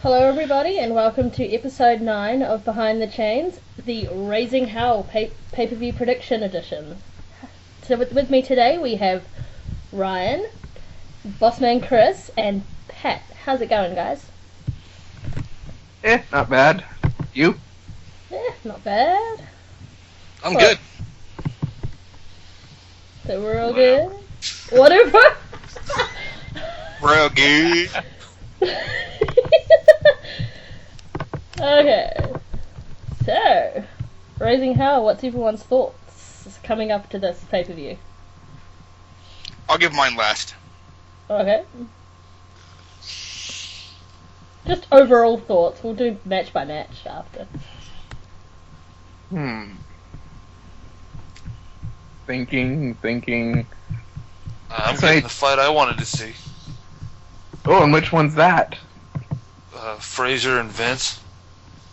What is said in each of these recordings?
Hello everybody and welcome to episode 9 of Behind the Chains, the Raising Hell pay-per-view prediction edition. So with me today we have Ryan, Bossman Chris, and Pat. How's it going, guys? Not bad. You? Not bad. I'm good. So we're all good? Whatever! We're all good. Okay. So, Raising Hell, what's everyone's thoughts coming up to this pay-per-view? I'll give mine last. Okay. Just overall thoughts. We'll do match by match after. Thinking. I'm getting the fight I wanted to see. Oh, and which one's that? Fraser and Vince.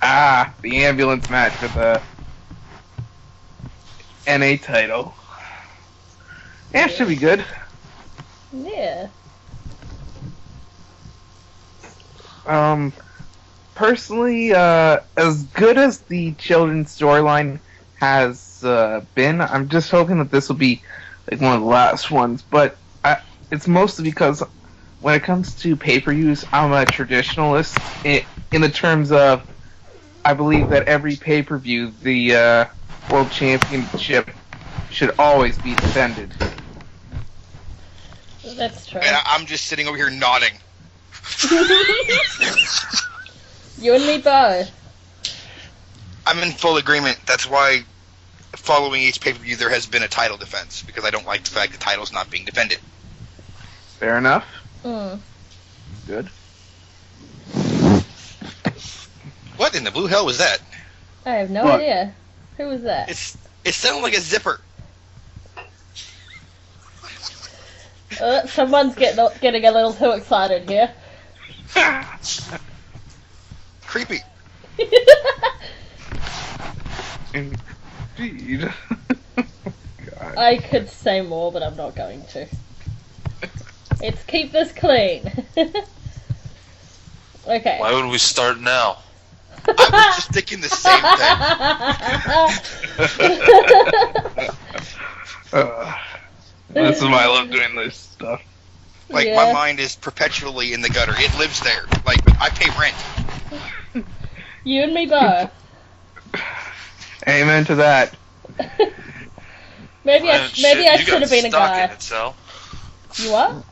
Ah, the ambulance match for the NA title. Yeah, it should be good. Yeah. Personally, as good as the children's storyline has been, I'm just hoping that this will be like one of the last ones. But it's mostly because when it comes to pay-per-views, I'm a traditionalist in the terms of I believe that every pay-per-view, the World Championship should always be defended. That's true. And I'm just sitting over here nodding. You and me both. I'm in full agreement. That's why following each pay-per-view there has been a title defense, because I don't like the fact the title's not being defended. Fair enough. Good. What in the blue hell was that? I have no What? idea. Who was that? It sounded like a zipper. Someone's getting a little too excited here. Creepy. Indeed. God. I could say more, but I'm not going to. Let's keep this clean. Okay. Why would we start now? I was just thinking the same thing. This is why I love doing this stuff. Like, Yeah. my mind is perpetually in the gutter. It lives there. Like, I pay rent. You and me both. Amen to that. Maybe I should have been a guy. In it, Sal. You what?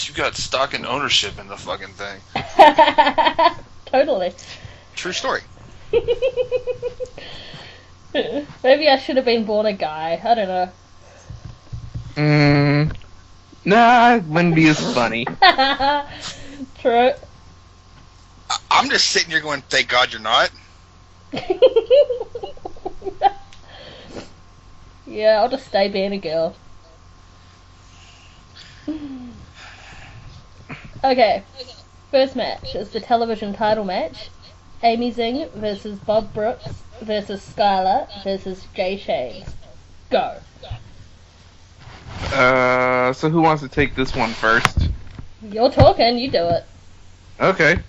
You got stock and ownership in the fucking thing. Totally. True story. Maybe I should have been born a guy. I don't know. Nah, it wouldn't be as funny. True. I'm just sitting here going, thank God you're not. Yeah, I'll just stay being a girl. Okay, first match is the television title match. Amy Zing versus Bob Brooks versus Skylar versus Jay Shades. Go. So who wants to take this one first? You're talking, you do it. Okay.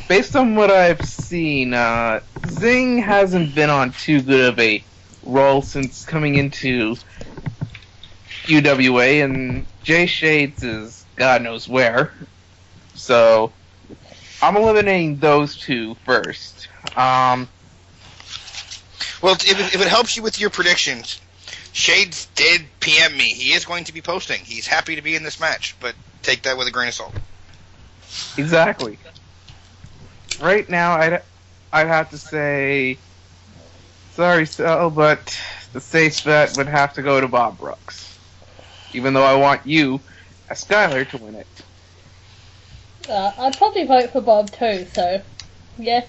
Based on what I've seen, Zing hasn't been on too good of a roll since coming into UWA, and Jay Shades is God knows where. So, I'm eliminating those two first. Well, if it helps you with your predictions, Shades did PM me. He is going to be posting. He's happy to be in this match, but take that with a grain of salt. Exactly. Right now, I'd have to say, sorry, Sal, but the safe bet would have to go to Bob Brooks. Even though I want you, as Skylar, to win it. I'd probably vote for Bob too, so, yeah.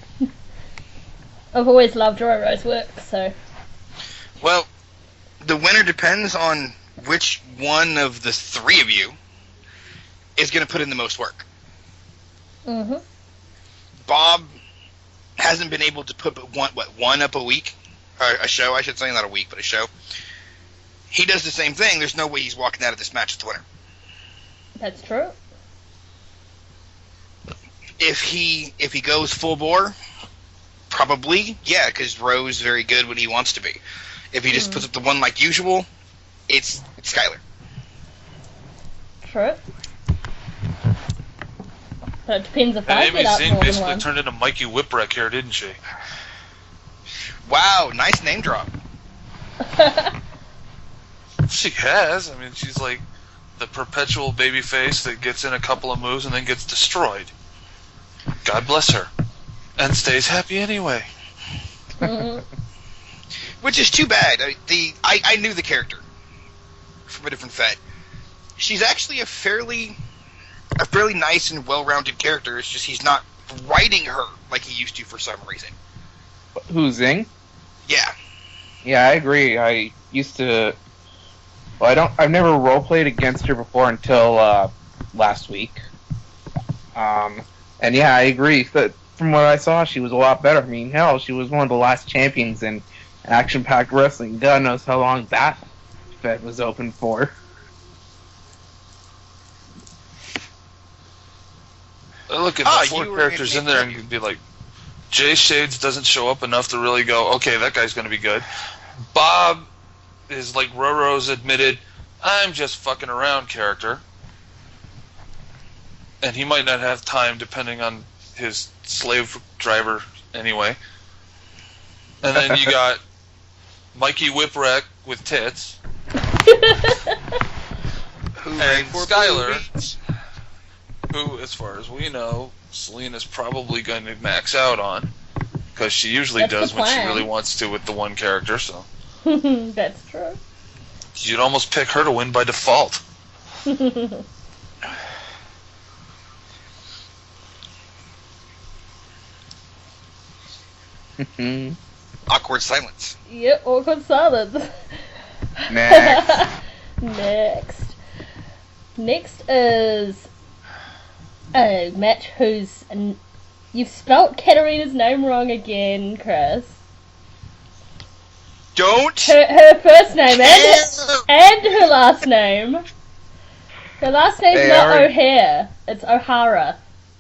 I've always loved Roro's work, so. Well, the winner depends on which one of the three of you is going to put in the most work. Mm-hmm. Bob hasn't been able to put one up a week? Or a show, I should say, not a week, but a show. He does the same thing. There's no way he's walking out of this match as the winner. That's true. If he goes full bore, probably, yeah, because Ro's very good when he wants to be. If he just puts up the one like usual, it's Skylar. True. But it depends if And I Amy get up Zing more than basically one. turned into Mikey Whipwreck here, didn't she? Wow, nice name drop. She has. I mean, she's like the perpetual baby face that gets in a couple of moves and then gets destroyed. God bless her. And stays happy anyway. Which is too bad. I knew the character from a different Fed. She's actually a fairly nice and well-rounded character. It's just he's not writing her like he used to for some reason. Who, Zing? Yeah. Yeah, I agree. I used to. Well, I've never roleplayed against her before until last week. And yeah, I agree. That from what I saw, she was a lot better. I mean, hell, she was one of the last champions in action-packed wrestling. God knows how long that Fed was open for. I look at the four characters in there and you'd be like, Jay Shades doesn't show up enough to really go, okay, that guy's going to be good. Bob is like Roro's admitted, I'm just fucking around character. And he might not have time depending on his slave driver anyway. And then you got Mikey Whipwreck with tits. And Skylar, who, as far as we know, Selena's probably going to max out on. Because she usually That's does the when she plan. really wants to with the one character, so. That's true. You'd almost pick her to win by default. Awkward silence. Yep, awkward silence. Next. Next is a match whose... You've spelt Katarina's name wrong again, Chris. Don't. Her first name and her last name. Her last name's They not are- O'Hare. It's O'Hara.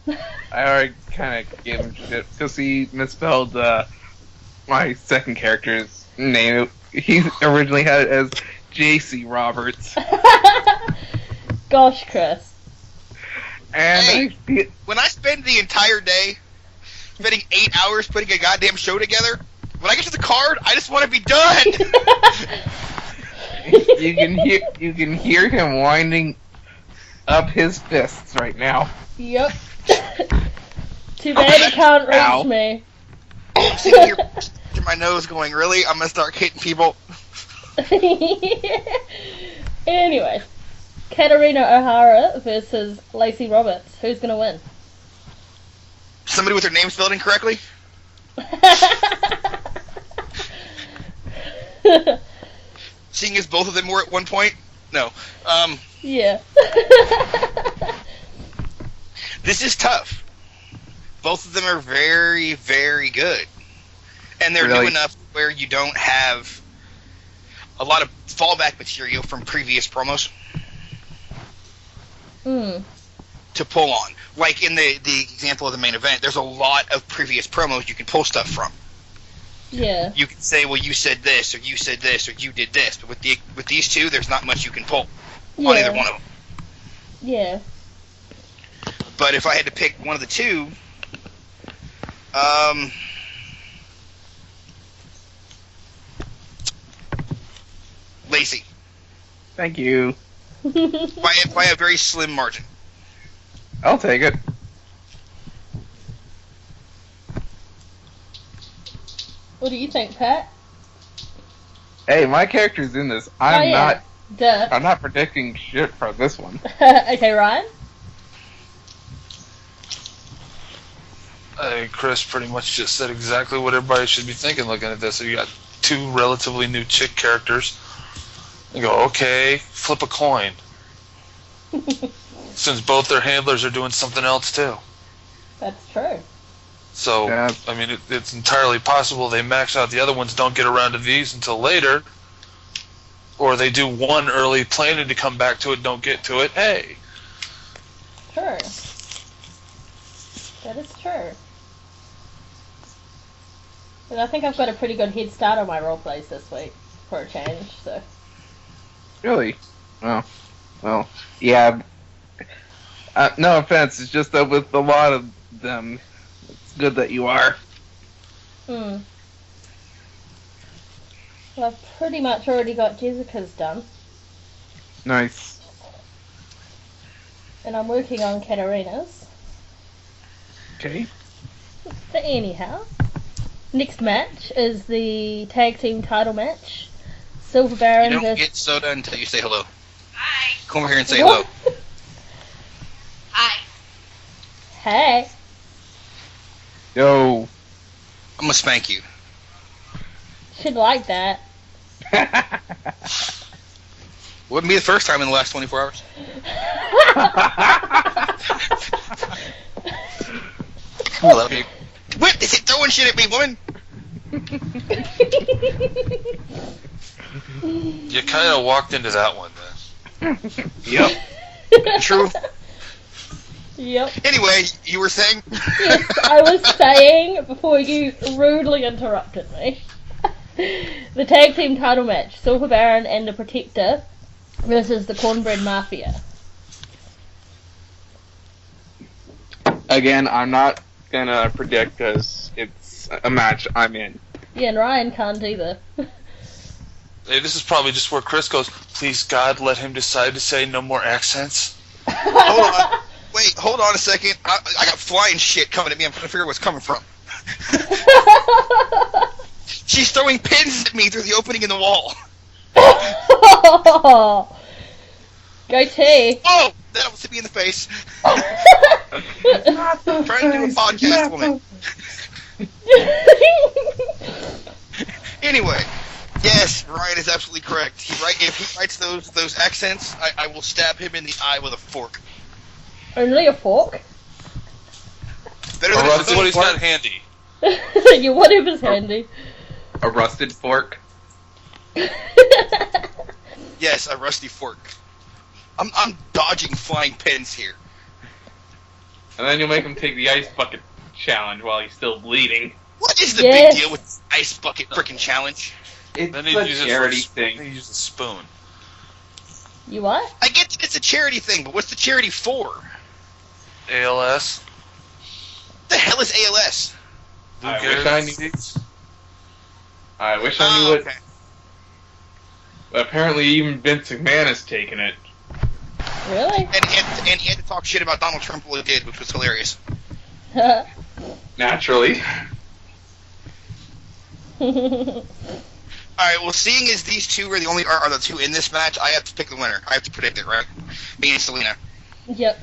I already kind of gave him shit because he misspelled my second character's name. He originally had it as J.C. Roberts. Gosh, Chris. And Hey. When I spend the entire day spending 8 hours putting a goddamn show together, when I get to the card, I just want to be done. you can hear him winding up his fists right now. Yep. Too bad he can't reach Ow. me. I'm sitting here to my nose going, really? I'm going to start hitting people. Anyway, Katarina O'Hara versus Lacey Roberts. Who's gonna win? Somebody with their name spelled incorrectly? Seeing as both of them were at one point? No. Yeah. This is tough. Both of them are very, very good. And they're Really? new enough where you don't have a lot of fallback material from previous promos to pull on. Like in the example of the main event, there's a lot of previous promos you can pull stuff from. Yeah. You can say, well, you said this, or you said this, or you did this. But with these two, there's not much you can pull Yeah. on either one of them. Yeah. But if I had to pick one of the two, Lacey, Thank you. by a very slim margin. I'll take it. What do you think, Pat? Hey, my character's in this. Oh, I'm yeah. Duh. I'm not predicting shit for this one. Okay, Ryan? I think Chris pretty much just said exactly what everybody should be thinking looking at this. So you got two relatively new chick characters. You go, okay, flip a coin. Since both their handlers are doing something else too. That's true. So, Yeah. I mean, it's entirely possible they max out the other ones, don't get around to these until later. Or they do one early, planning to come back to it, don't get to it. Hey. True. That is true. But I think I've got a pretty good head start on my roleplays this week, for a change, so... Really? Well, yeah. No offense, it's just that with a lot of them, it's good that you are. Well, I've pretty much already got Jessica's done. Nice. And I'm working on Katarina's. Okay. But anyhow, next match is the tag team title match. Silver Baron You don't versus... get soda until you say hello. Hi. Come over here and say hello. Hi. Hey. Yo. I'm gonna spank you. Should like that. Wouldn't be the first time in the last 24 hours. I love you. What? Is it throwing shit at me, woman? You kind of walked into that one, then. Yep. True. Yep. Anyway, you were saying? Yes, I was saying before you rudely interrupted me. The tag team title match, Silver Baron and the Protector versus the Cornbread Mafia. Again, I'm not gonna predict because it's a match I'm in. Yeah, and Ryan can't either. Hey, this is probably just where Chris goes, please God, let him decide to say no more accents. Hold on. Wait, hold on a second. I got flying shit coming at me. I'm trying to figure out where it's coming from. She's throwing pins at me through the opening in the wall. Go T. Oh! That almost hit me in the face. Trying to do a podcast, woman. Anyway, yes, Ryan is absolutely correct. If he writes those accents, I will stab him in the eye with a fork. Only a fork? Better than That's what he's got handy. Yeah, whatever's handy. A rusted fork. Yes, a rusty fork. I'm dodging flying pins here. And then you'll make him take the ice bucket challenge while he's still bleeding. What is the Yes. big deal with this ice bucket frickin' challenge? It's Then a he uses charity Then thing. he uses a spoon. You what? I get that it's a charity thing, but what's the charity for? ALS. What the hell is ALS? Lou I Gehrig's wish I knew. disease. I wish I knew it. Okay. But apparently even Vince McMahon has taken it. Really? And he had to talk shit about Donald Trump while he did, which was hilarious. Naturally. Alright, well, seeing as these two are the two in this match, I have to pick the winner. I have to predict it, right? Me and Selena. Yep.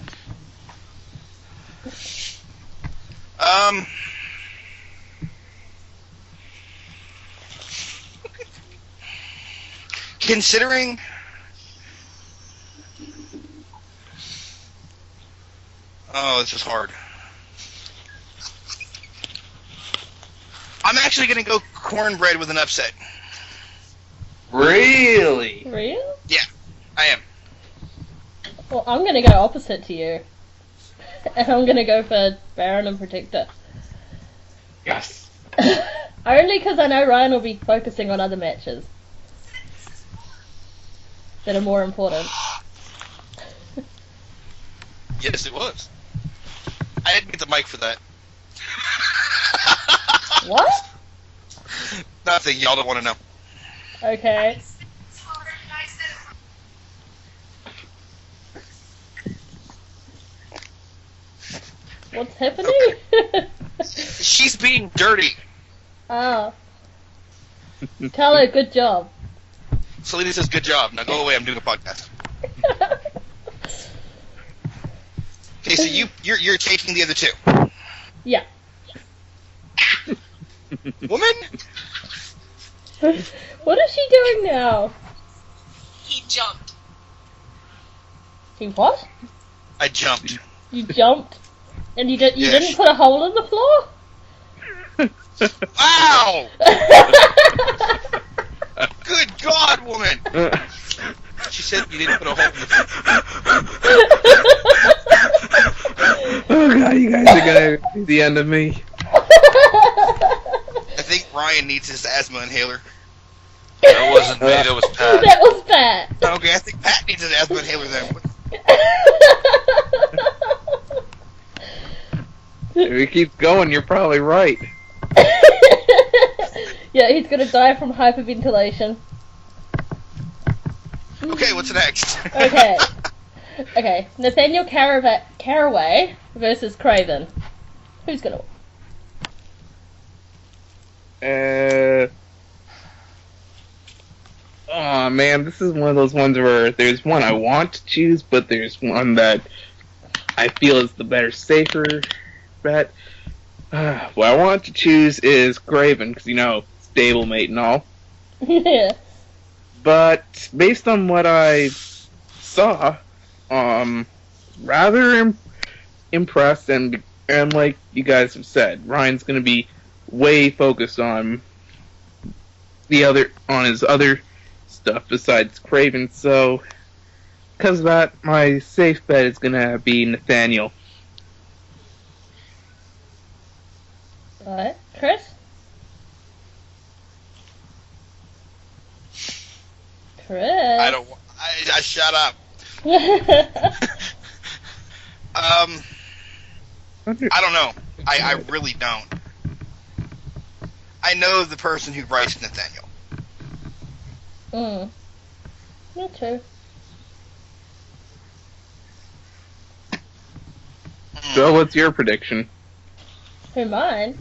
Considering... Oh, this is hard. I'm actually going to go cornbread with an upset. Really? Real? Yeah, I am. Well, I'm gonna go opposite to you. And I'm gonna go for Baron and Protector. Yes. Only because I know Ryan will be focusing on other matches that are more important. Yes, it was. I didn't get the mic for that. What? Nothing, y'all don't want to know. Okay. What's happening? She's being dirty. Ah. Tell her, good job. Selena says, good job. Now go away, I'm doing a podcast. Okay, so you're taking the other two. Yeah. Woman? What is she doing now? He jumped. He what? I jumped. You jumped? And you Yes. didn't put a hole in the floor? Ow! Good God, woman! She said you didn't put a hole in the Oh god you guys are gonna be the end of me. I think Ryan needs his asthma inhaler. That wasn't me, that was Pat. That was Pat. Okay, I think Pat needs his asthma inhaler then. If it keeps going, you're probably right. Yeah, he's gonna die from hyperventilation. Okay, what's next? Okay. Okay, Nathaniel Caraway versus Craven. Who's gonna win? Oh man, this is one of those ones where there's one I want to choose, but there's one that I feel is the better, safer bet. What I want to choose is Craven, because, stablemate and all. Yeah. But based on what I saw, rather impressed, and like you guys have said, Ryan's going to be way focused on his other stuff besides Craven. So, because of that, my safe bet is going to be Nathaniel. Alright, Chris? Chris? I shut up. I don't know. I really don't. I know the person who writes Nathaniel. Me too. So, what's your prediction? Who, mine?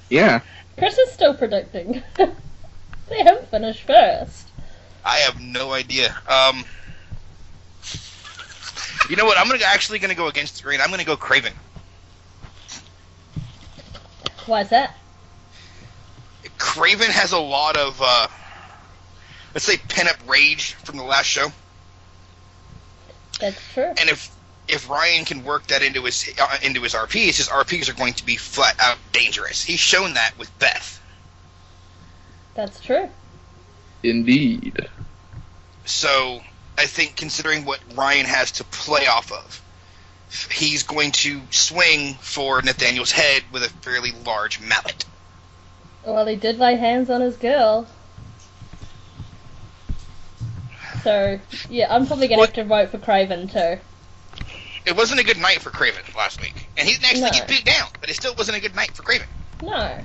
Yeah. Chris is still predicting. Let him finish first. I have no idea. You know what? I'm actually gonna go against the grain. I'm gonna go Craven. Why's that? Craven has a lot of, let's say, pent-up rage from the last show. That's true. And if Ryan can work that into his RPs, his RPs are going to be flat out dangerous. He's shown that with Beth. That's true. Indeed. So, I think considering what Ryan has to play off of, he's going to swing for Nathaniel's head with a fairly large mallet. Well, he did lay hands on his girl. So, yeah, I'm probably going to have to vote for Craven too. It wasn't a good night for Craven last week. And he didn't actually No. get beat down, but it still wasn't a good night for Craven. No.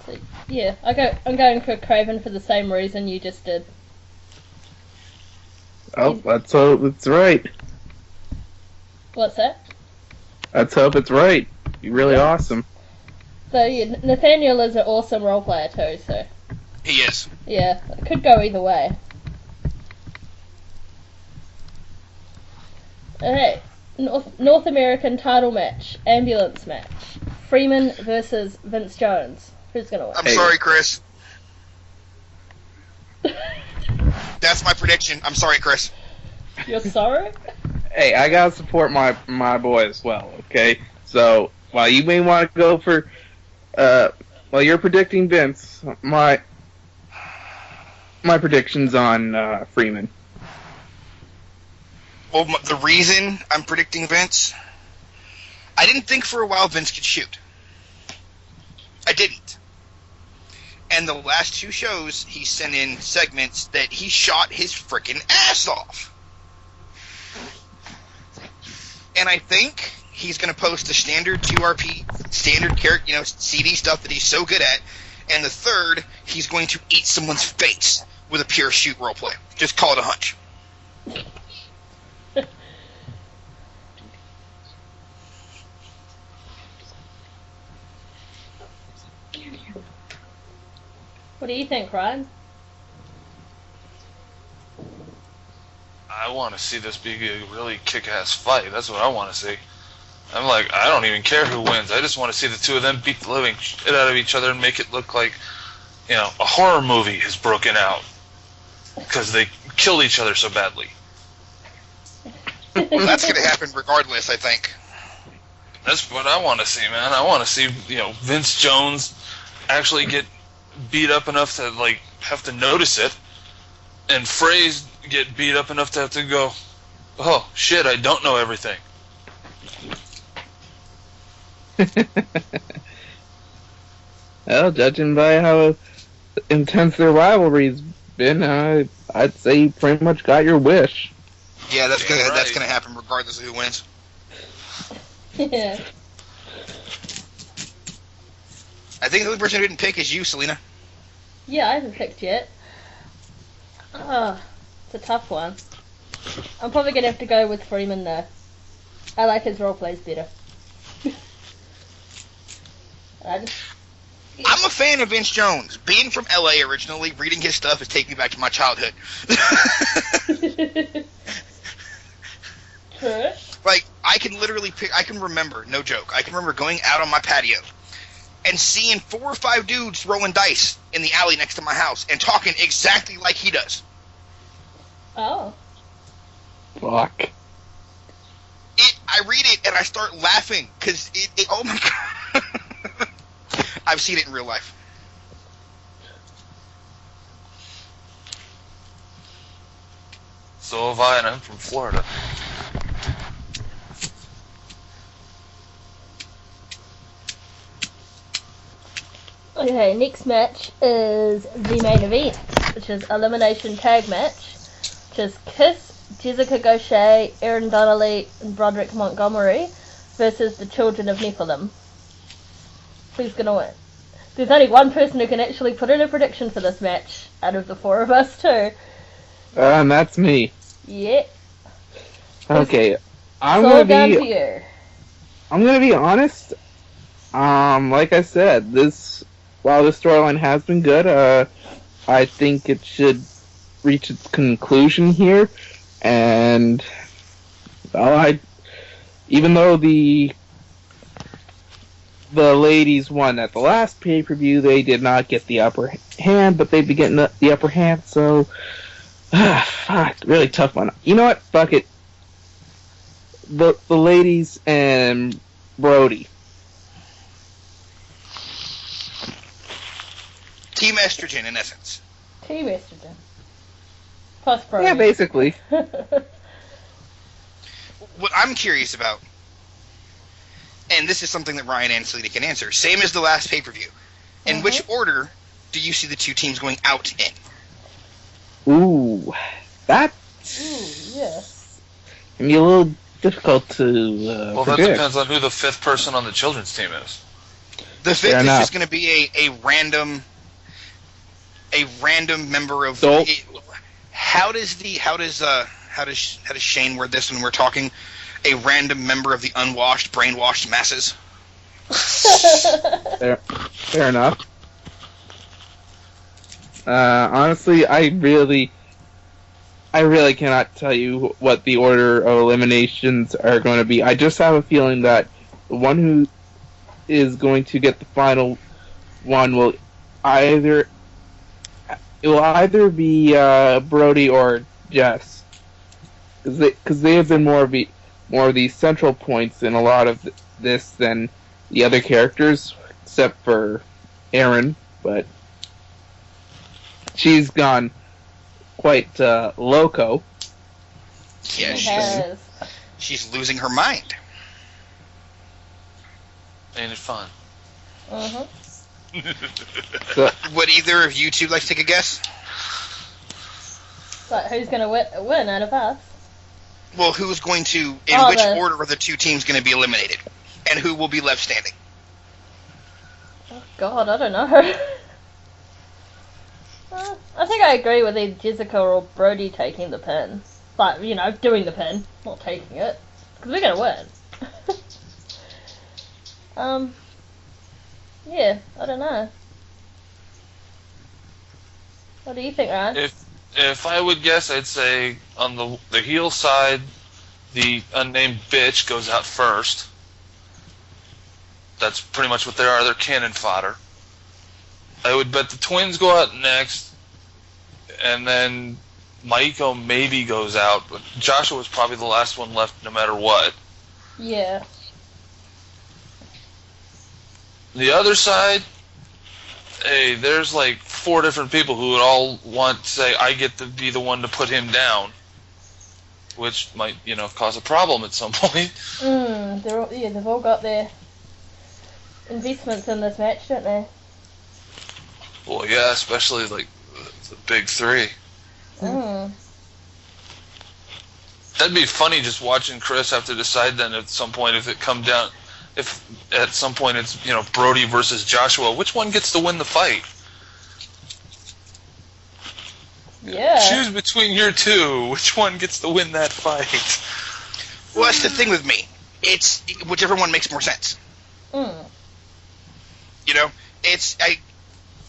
So, yeah, I'm going for Craven for the same reason you just did. Oh, let's hope it's right. What's that? Let's hope it's right. Be really awesome. So, yeah, Nathaniel is an awesome role player too, so, He is. yeah, it could go either way. Okay, North American title match, ambulance match. Freeman versus Vince Jones. Who's gonna win? I'm sorry, Chris. That's my prediction. I'm sorry, Chris. You're sorry? Hey, I gotta support my boy as well, okay? So, while you may want to go for, while you're predicting Vince, my prediction's on Freeman. Well, the reason I'm predicting Vince, I didn't think for a while Vince could shoot. I didn't. And the last two shows, he sent in segments that he shot his frickin' ass off. And I think he's going to post the standard 2RP, standard character, CD stuff that he's so good at. And the third, he's going to eat someone's face with a pure shoot roleplay. Just call it a hunch. What do you think, Ryan? I want to see this be a really kick-ass fight. That's what I want to see. I'm like, I don't even care who wins. I just want to see the two of them beat the living shit out of each other and make it look like, a horror movie has broken out because they killed each other so badly. Well, that's going to happen regardless, I think. That's what I want to see, man. I want to see, Vince Jones actually get beat up enough to have to notice it, and Phrase get beat up enough to have to go, Oh, shit, I don't know everything. Well, judging by how intense their rivalry's been, I'd say you pretty much got your wish. Yeah, that's Damn gonna right. happen regardless of who wins. Yeah. I think the only person who didn't pick is you, Selena. Yeah, I haven't picked yet. It's a tough one. I'm probably gonna have to go with Freeman though. I like his role plays better. I'm a fan of Vince Jones. Being from LA originally, reading his stuff has taken me back to my childhood. True. Like, I can literally pick, I can remember, no joke, I can remember going out on my patio and seeing 4 or 5 dudes throwing dice in the alley next to my house and talking exactly like he does. Oh. Fuck. I read it and I start laughing because oh my god. I've seen it in real life. So have I, and I'm from Florida. Okay, next match is the main event, which is elimination tag match, which is Kiss, Jessica Gaucher, Erin Donnelly, and Broderick Montgomery versus the Children of Nephilim. Who's gonna win? There's only one person who can actually put in a prediction for this match out of the 4 of us too. And that's me. Yeah. Okay, I'm It's all down gonna to you. be honest. Like I said, while this storyline has been good, I think it should reach its conclusion here. And well, even though the ladies won at the last pay-per-view, they did not get the upper hand, but they'd be getting the upper hand. So, fuck, really tough one. You know what? Fuck it. The ladies and Brody. Team Estrogen, in essence. Team Estrogen. Plus Brody. Yeah, basically. What I'm curious about, and this is something that Ryan and Selena can answer, same as the last pay-per-view. In which order do you see the 2 teams going out in? Ooh, that yes. can be a little difficult to Well, that predict. depends on who the 5th person on the children's team is. The 5th Fair is enough. just going to be a random member of. So- How does Shane word this when we're talking? A random member of the unwashed, brainwashed masses. Fair enough. Honestly, I really cannot tell you what the order of eliminations are going to be. I just have a feeling that the one who is going to get the final one will either be Brody or Jess, because they have been more of the central points in a lot of this than the other characters, except for Erin, but she's gone quite loco. Yeah, She has. she's losing her mind. Ain't it fun? Uh-huh. So, Would either of you two like to take a guess? But who's gonna win out of us? Well, who's going to, which order are the 2 teams going to be eliminated? And who will be left standing? Oh God, I don't know. I think I agree with either Jessica or Brody taking the pin. Like, doing the pin, not taking it. Because we're gonna win. Yeah, I don't know. What do you think, Ryan? If I would guess, I'd say on the heel side, the unnamed bitch goes out first. That's pretty much what they are. They're cannon fodder. I would bet the twins go out next, and then Maiko maybe goes out, but Joshua was probably the last one left no matter what. Yeah. The other side, hey, there's like 4 different people who would all want to say, I get to be the one to put him down. which might, cause a problem at some point. They've all got their investments in this match, don't they? Well, yeah, especially like the big three. Mm. That'd be funny just watching Chris have to decide then at some point if at some point it's Brody versus Joshua, which one gets to win the fight? Yeah. Choose between your two. Which one gets to win that fight? Well, that's the thing with me. It's whichever one makes more sense. Mm.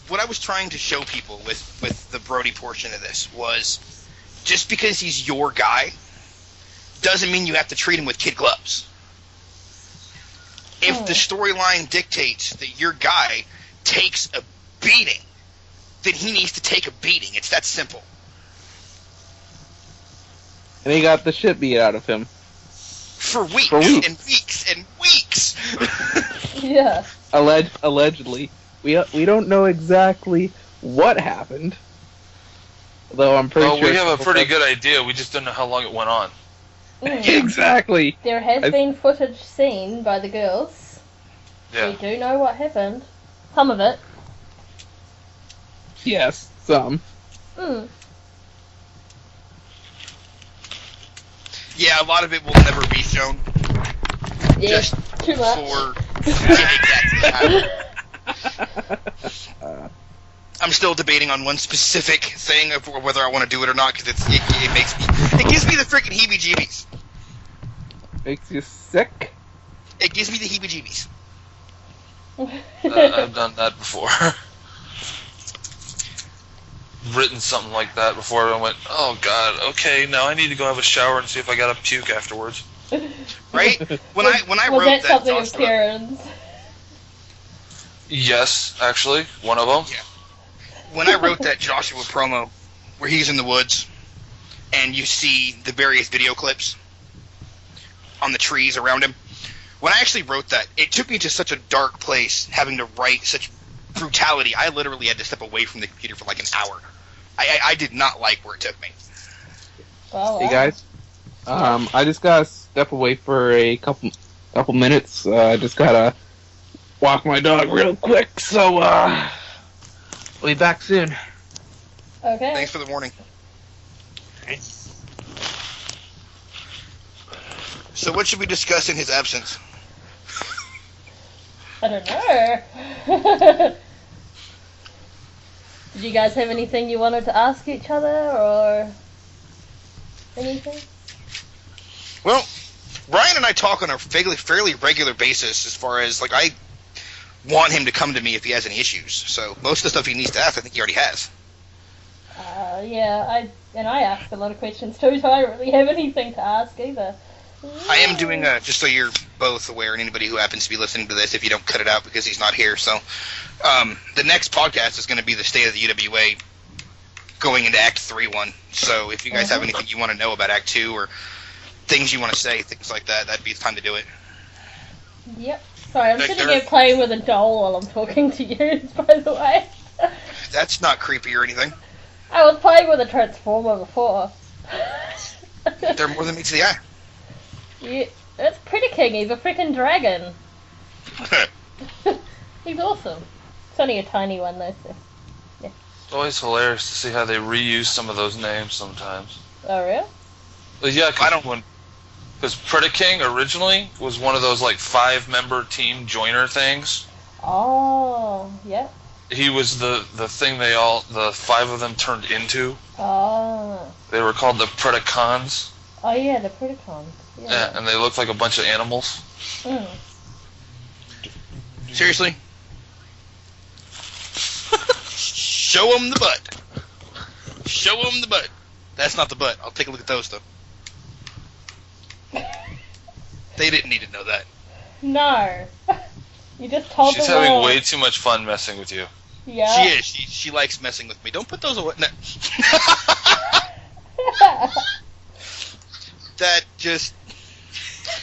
What I was trying to show people with the Brody portion of this was just because he's your guy doesn't mean you have to treat him with kid gloves. If the storyline dictates that your guy takes a beating, then he needs to take a beating. It's that simple. And he got the shit beat out of him. For weeks and weeks and weeks. Yeah. Allegedly. We don't know exactly what happened. Though I'm pretty sure... we have a pretty good idea. We just don't know how long it went on. Exactly. There has been footage seen by the girls. Yeah. We do know what happened. Some of it. Yes, some. Mm. Yeah, a lot of it will never be shown. Yeah, Just too much. for exactly how. I'm still debating on one specific thing of whether I want to do it or not because it gives me the freaking heebie-jeebies. Makes you sick? It gives me the heebie-jeebies. I've done that before. Written something like that before, and I went, oh god, okay, now I need to go have a shower and see if I got a puke afterwards. Right? When I was wrote that something of Joshua, Karen's? Yes, actually, one of them. Yeah. When I wrote that Joshua promo where he's in the woods and you see the various video clips on the trees around him, when I actually wrote that, it took me to such a dark place having to write such brutality. I literally had to step away from the computer for like an hour. I did not like where it took me. Oh, wow. Hey guys, I just gotta step away for a couple minutes. I just gotta walk my dog real quick, so we'll be back soon. Okay. Thanks for the warning. So what should we discuss in his absence? I don't know. Did you guys have anything you wanted to ask each other, or anything? Well, Ryan and I talk on a fairly regular basis as far as, like, I want him to come to me if he has any issues. So most of the stuff he needs to ask, I think he already has. Yeah, I ask a lot of questions too, so I don't really have anything to ask either. I am doing just so you're both aware, and anybody who happens to be listening to this, if you don't cut it out because he's not here. So the next podcast is going to be the state of the UWA going into Act 3-1. So if you guys have anything you want to know about Act 2 or things you want to say, things like that, that'd be the time to do it. Yep. Sorry, I'm Victor? sitting here playing with a doll while I'm talking to you, by the way. That's not creepy or anything. I was playing with a Transformer before. They're more than meets the eye. Yeah, it's Pretty King, he's a freaking dragon. He's awesome. It's only a tiny one though, so. Yeah. It's always hilarious to see how they reuse some of those names sometimes. Oh, really? Well, yeah, because Pretty King originally was one of those like 5-member team joiner things. Oh, yeah. He was the thing the 5 of them turned into. Oh. They were called the Predacons. Oh, yeah, the Predacons. Yeah, and they looked like a bunch of animals. Mm. Seriously? Show them the butt. Show them the butt. That's not the butt. I'll take a look at those, though. They didn't need to know that. No. You just told She's the having world. way too much fun messing with you. Yeah. She is. She likes messing with me. Don't put those away. No. That just...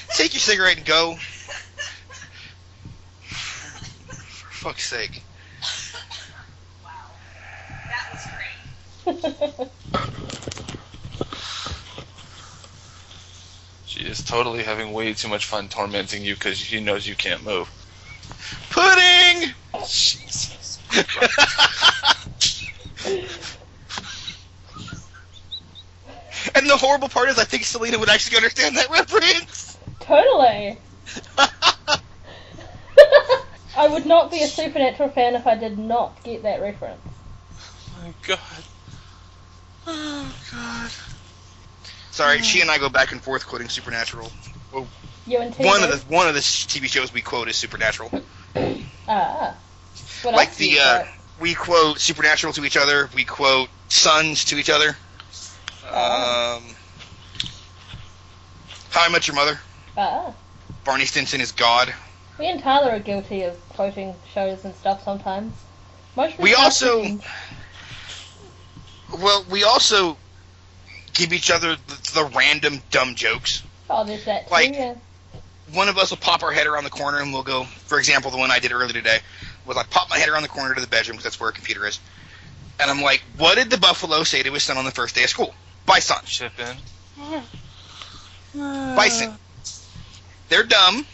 Take your cigarette and go. For fuck's sake. Wow. That was great. She is totally having way too much fun tormenting you because she knows you can't move. Pudding! Jesus. And the horrible part is I think Selena would actually understand that reference. Totally. I would not be a Supernatural fan if I did not get that reference. Oh my god. Oh god. Sorry, she and I go back and forth quoting Supernatural. Well, You and TV? one of the TV shows we quote is Supernatural. Ah. What Like else do you we quote Supernatural to each other. We quote Sons to each other. How I Met Your Mother. Ah. Barney Stinson is God. Me and Tyler are guilty of quoting shows and stuff sometimes. We also give each other the random dumb jokes. Oh, there's that too, Like- yeah. One of us will pop our head around the corner and we'll go, for example, the one I did earlier today was I pop my head around the corner to the bedroom because that's where a computer is. And I'm like, what did the buffalo say to his son on the first day of school? Bison. Chip in. Bison. They're dumb,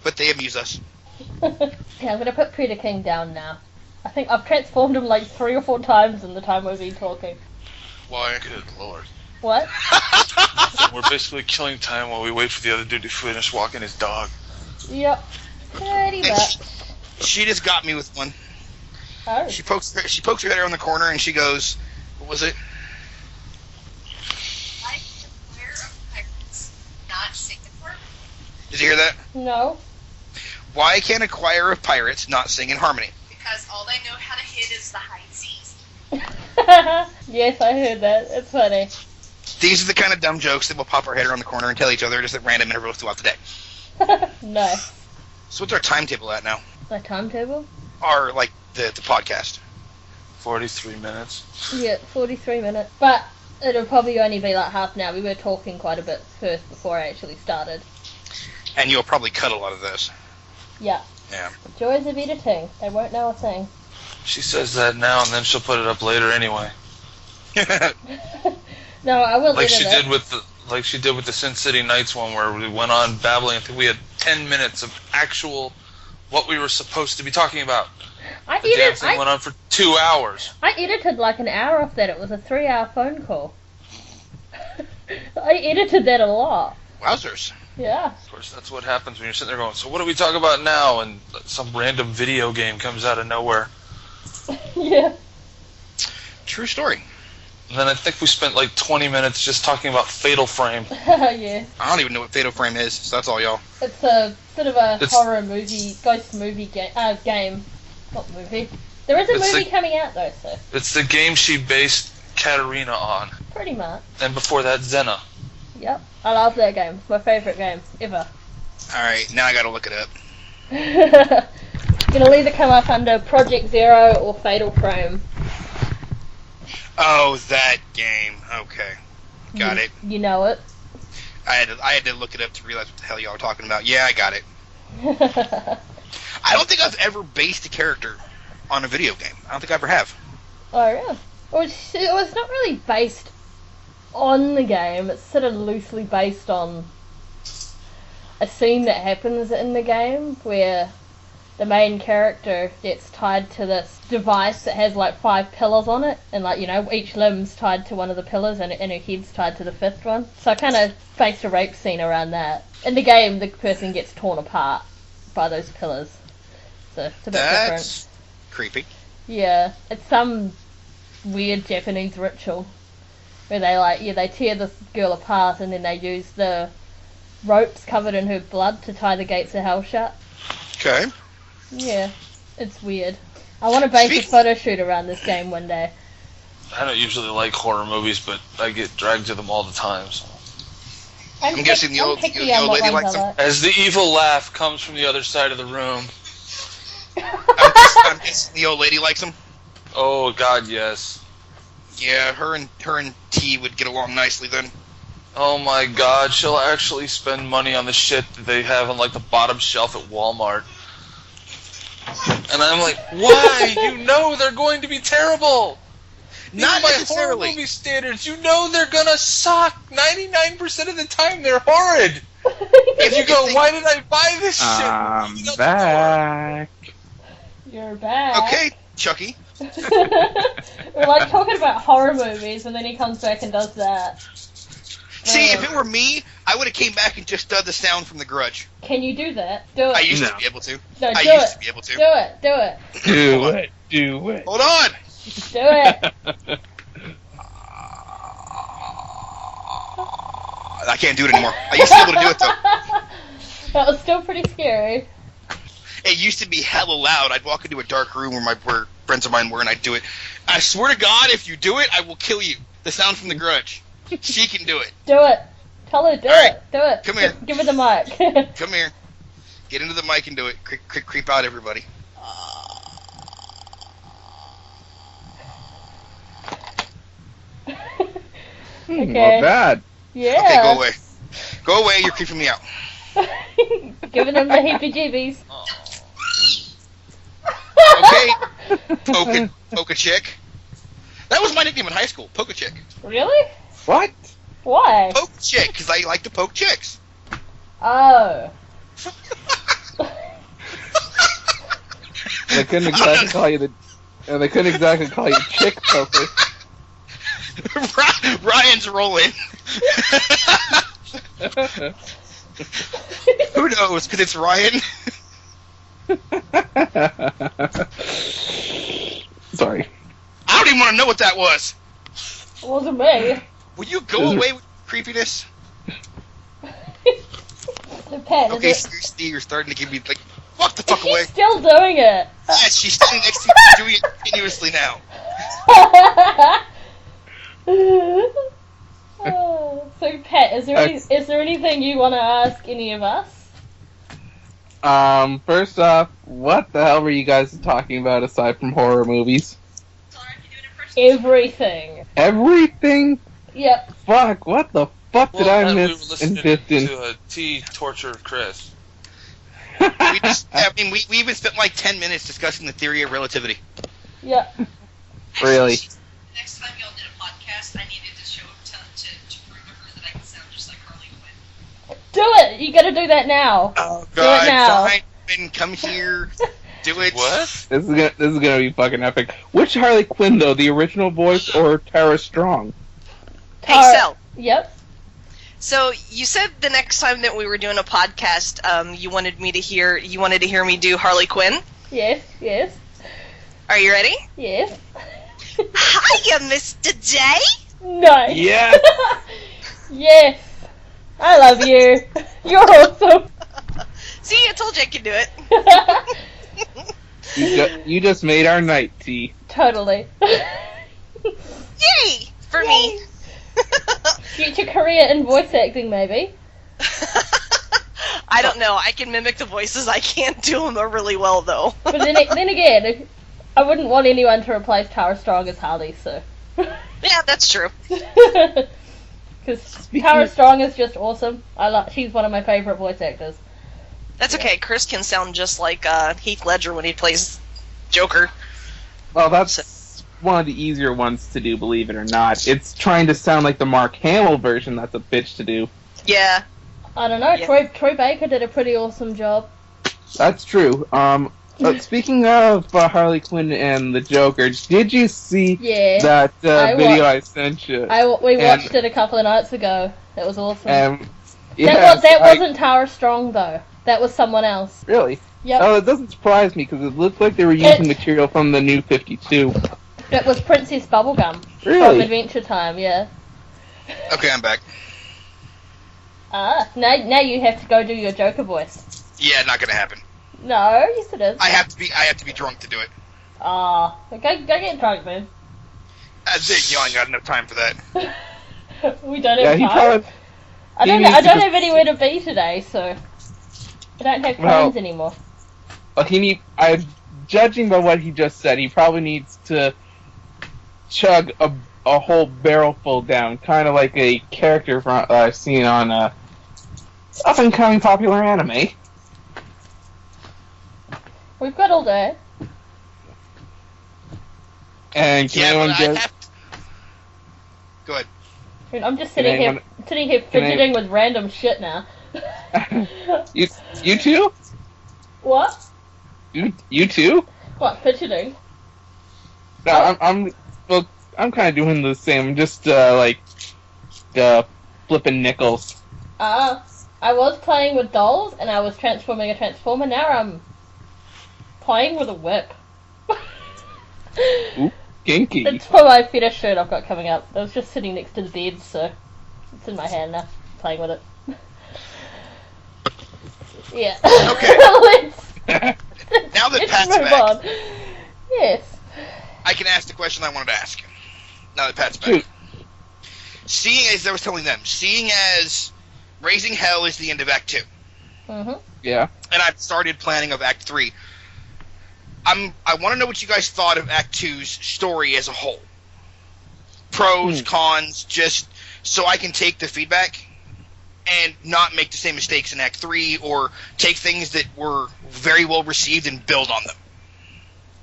but they amuse us. Yeah, I'm gonna put Predator King down now. I think I've transformed him like 3 or 4 times in the time we've been talking. Why? Good lord. What? We're basically killing time while we wait for the other dude to finish walking his dog. Yep. Pretty And much. she just got me with one. Oh. She pokes her head around the corner and she goes, what was it? Like the player of pirates, not Singapore, Did you hear that? No. Why can't a choir of pirates not sing in harmony? because all they know how to hit is the high seas. Yes, I heard that. It's funny. These are the kind of dumb jokes that we'll pop our head around the corner and tell each other just at random intervals throughout the day. Nice. So what's our timetable at now? My timetable? Our, like, the podcast. 43 minutes. Yeah, 43 minutes. But it'll probably only be like half an hour. We were talking quite a bit first before I actually started. And you'll probably cut a lot of this. Yeah. Yeah. The joys of editing. They won't know a thing. She says that now, and then she'll put it up later anyway. No, I will Like edit she it. did with the Sin City Nights one, where we went on babbling. I think we had 10 minutes of actual what we were supposed to be talking about. The damn thing went on for 2 hours. I edited like an hour of that. It was a 3-hour phone call. I edited that a lot. Wowzers. Yeah. Of course, that's what happens when you're sitting there going, so what do we talk about now? And some random video game comes out of nowhere. Yeah. True story. And then I think we spent like 20 minutes just talking about Fatal Frame. Yeah. I don't even know what Fatal Frame is, so that's all y'all. It's a sort of a It's- horror movie, ghost movie game. Not movie. There is a It's movie the- coming out though, so It's the game she based Katarina on. pretty much. And before that, Xena. Yep. I love that game. It's my favourite game ever. Alright, now I gotta look it up. It'll either come up under Project Zero or Fatal Frame. Oh, that game. Okay. Got it. You know it. I had to look it up to realize what the hell y'all were talking about. Yeah, I got it. I don't think I've ever based a character on a video game. I don't think I ever have. Oh, yeah. It was not really based on the game. It's sort of loosely based on a scene that happens in the game where the main character gets tied to this device that has like 5 pillars on it, and like, you know, each limb's tied to one of the pillars and her head's tied to the 5th one. So I kind of based a rape scene around that. In the game, the person gets torn apart by those pillars. So it's a bit different. That's creepy. Yeah, it's some weird Japanese ritual where they tear this girl apart and then they use the ropes covered in her blood to tie the gates of hell shut. Okay. Yeah, it's weird. I want to base a photo shoot around this game one day. I don't usually like horror movies, but I get dragged to them all the time. So. I'm guessing the old lady likes them. As the evil laugh comes from the other side of the room. I'm guessing the old lady likes them. Oh God, yes. Yeah, her and T would get along nicely then. Oh my God, she'll actually spend money on the shit that they have on like the bottom shelf at Walmart. And I'm like, why? You know they're going to be terrible. Not by horror necessarily. movie standards, you know they're gonna suck. 99% of the time, they're horrid. If you go, why did I buy this shit? I'm back. You're back. Okay, Chucky. We're like talking about horror movies, and then he comes back and does that. See, if it were me, I would have came back and just done the sound from The Grudge. Can you do that? Do it. I used No. to be able to. No, I do used it. to be able to. Do it. Do it. Do it. Hold on. Do it. I can't do it anymore. I used to be able to do it though. That was still pretty scary. It used to be hella loud. I'd walk into a dark room where friends of mine were, and I'd do it. I swear to God, if you do it, I will kill you. The sound from The Grudge. She can do it. Do it. Tell her, do All right. it. Do it. Come here. Give her the mic. Come here. Get into the mic and do it. Creep out everybody. Okay. Not bad. Yeah. Okay, go away. Go away, you're creeping me out. Giving them the heebie-jeebies. Okay. Poke chick. That was my nickname in high school, Poke chick. Really? What? Why? Poke chick, because I like to poke chicks. Oh. They couldn't exactly call you they couldn't exactly call you chick poker. Ryan's rolling. Who knows? Because it's Ryan. Sorry. I don't even want to know what that was. It wasn't me. Will you go away with creepiness? So, Pat, Okay, is it... seriously, you're starting to give me, like, walk the fuck She's away. still doing it. Yes, she's standing next to me, doing it continuously now. So, Pat, is there anything you want to ask any of us? First off, what the hell were you guys talking about aside from horror movies? Everything. Everything? Yep. Fuck, what the fuck did I we were miss listening in 15? to a T torture Chris. We even spent like 10 minutes discussing the theory of relativity. Yep. Really? Next time y'all did a podcast, I needed to show to prove to her that I can sound just like Harley Quinn. Do it. You gotta do that now. Oh Do it now. fine, come here, do it. What? This is gonna be fucking epic. Which Harley Quinn though, the original voice or Tara Strong? Hey, Sel. Yep. So you said the next time that we were doing a podcast, you wanted to hear me do Harley Quinn. Yes. Yes. Are you ready? Yes. Hiya, Mr. J. Yes. Nice. Yes. I love you. You're awesome. See, I told you I could do it. You just made our night, T. Totally. Yay! For me. Future career in voice acting, maybe. I don't know. I can mimic the voices. I can't do them really well, though. But then again, I wouldn't want anyone to replace Tara Strong as Harley, so. Yeah, that's true. Because Tara Strong is just awesome. She's one of my favorite voice actors. That's okay. Chris can sound just like Heath Ledger when he plays Joker. Well, that's one of the easier ones to do, believe it or not. It's trying to sound like the Mark Hamill version that's a bitch to do. Yeah. I don't know. Yeah. Troy Baker did a pretty awesome job. That's true. Speaking of Harley Quinn and the Joker, did you see that video I sent you? We watched it a couple of nights ago. It was awesome. Yes, that wasn't Tara Strong, though. That was someone else. Really? Yep. Oh, it doesn't surprise me, because it looked like they were using material from the new 52. It was Princess Bubblegum. Really? From Adventure Time, yeah. Okay, I'm back. Now you have to go do your Joker voice. Yeah, not gonna happen. No, yes it is. I have to be drunk to do it. Go get drunk, man. That's it. You ain't got enough time for that. We don't have time. Probably, I don't have anywhere to be today, so I don't have plans anymore. Well, judging by what he just said, he probably needs to chug a whole barrel full down, kind of like a character I've seen on up-and-coming popular anime. We've got all day. And can anyone guess? Go ahead. I mean, I'm just sitting here fidgeting with random shit now. You too? What? You too? What, fidgeting? No, I'm kind of doing the same. I'm just flipping nickels. I was playing with dolls and I was transforming a transformer. Now I'm playing with a whip. Ooh, kinky. It's for my fetish shirt I've got coming up. I was just sitting next to the bed, so it's in my hand now. Playing with it. Yeah. Okay. Now that let's Pat's move back, on. Yes. I can ask the question I wanted to ask. Now that Pat's back. Seeing as I was telling them, seeing as Raising Hell is the end of Act 2. Mm-hmm. Yeah. And I've started planning of Act 3. I want to know what you guys thought of Act 2's story as a whole. Pros, cons, just so I can take the feedback and not make the same mistakes in Act 3 or take things that were very well received and build on them.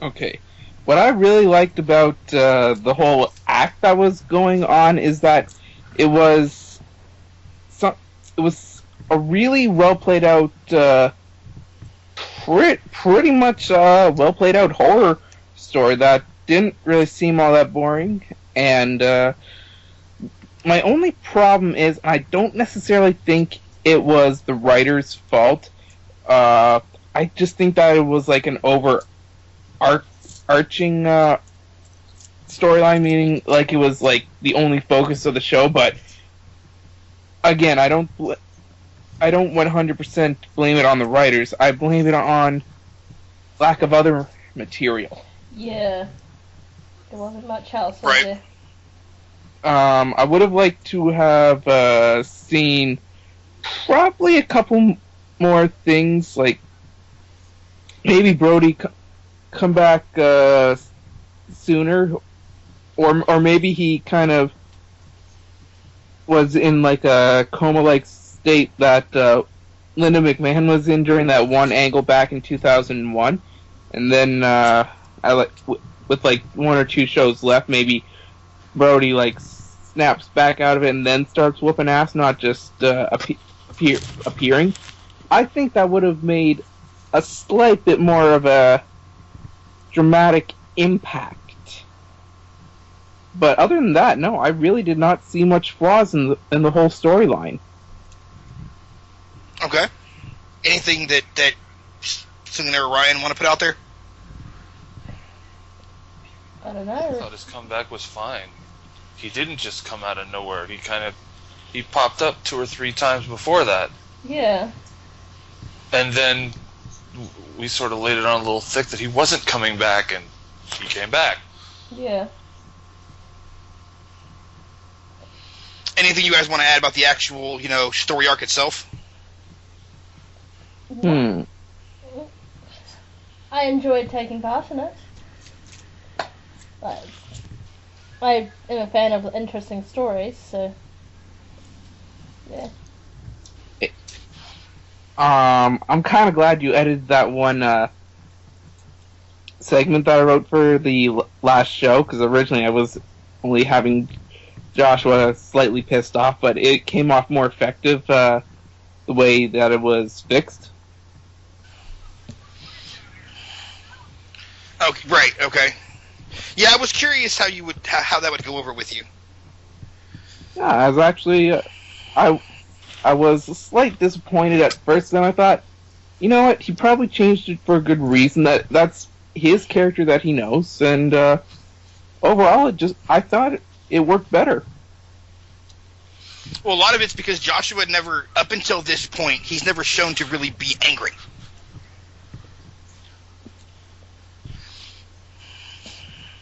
Okay. What I really liked about the whole act that was going on is that it was a really well played out, pretty much well played out horror story that didn't really seem all that boring. And my only problem is I don't necessarily think it was the writer's fault. I just think that it was like an overarching storyline, meaning like it was like the only focus of the show. But again, I don't 100% blame it on the writers. I blame it on lack of other material. Yeah. There wasn't much else, was Right. there? I would have liked to have seen probably a couple more things, like maybe Brody come back sooner, or maybe he kind of was in like a coma-like state that Linda McMahon was in during that one angle back in 2001, and then with like one or two shows left, maybe Brody like snaps back out of it and then starts whooping ass, not just appearing. I think that would have made a slight bit more of a dramatic impact. But other than that, no, I really did not see much flaws in the whole storyline. Okay. Anything that something there Ryan want to put out there? I don't I know. thought his comeback was fine. He didn't just come out of nowhere. He popped up 2 or 3 times before that. Yeah. And then we sort of laid it on a little thick that he wasn't coming back, and he came back. Yeah. Anything you guys want to add about the actual, story arc itself? I enjoyed taking part in it. But I am a fan of interesting stories, so yeah. I'm kind of glad you edited that one segment that I wrote for the last show, because originally I was only having Joshua slightly pissed off, but it came off more effective the way that it was fixed. Okay, right. Okay. Yeah, I was curious how that would go over with you. Yeah, I was actually I was a slight disappointed at first. Then I thought, you know what? He probably changed it for a good reason. That's his character that he knows, and overall, I thought it worked better. Well, a lot of it's because Joshua never, up until this point, he's never shown to really be angry.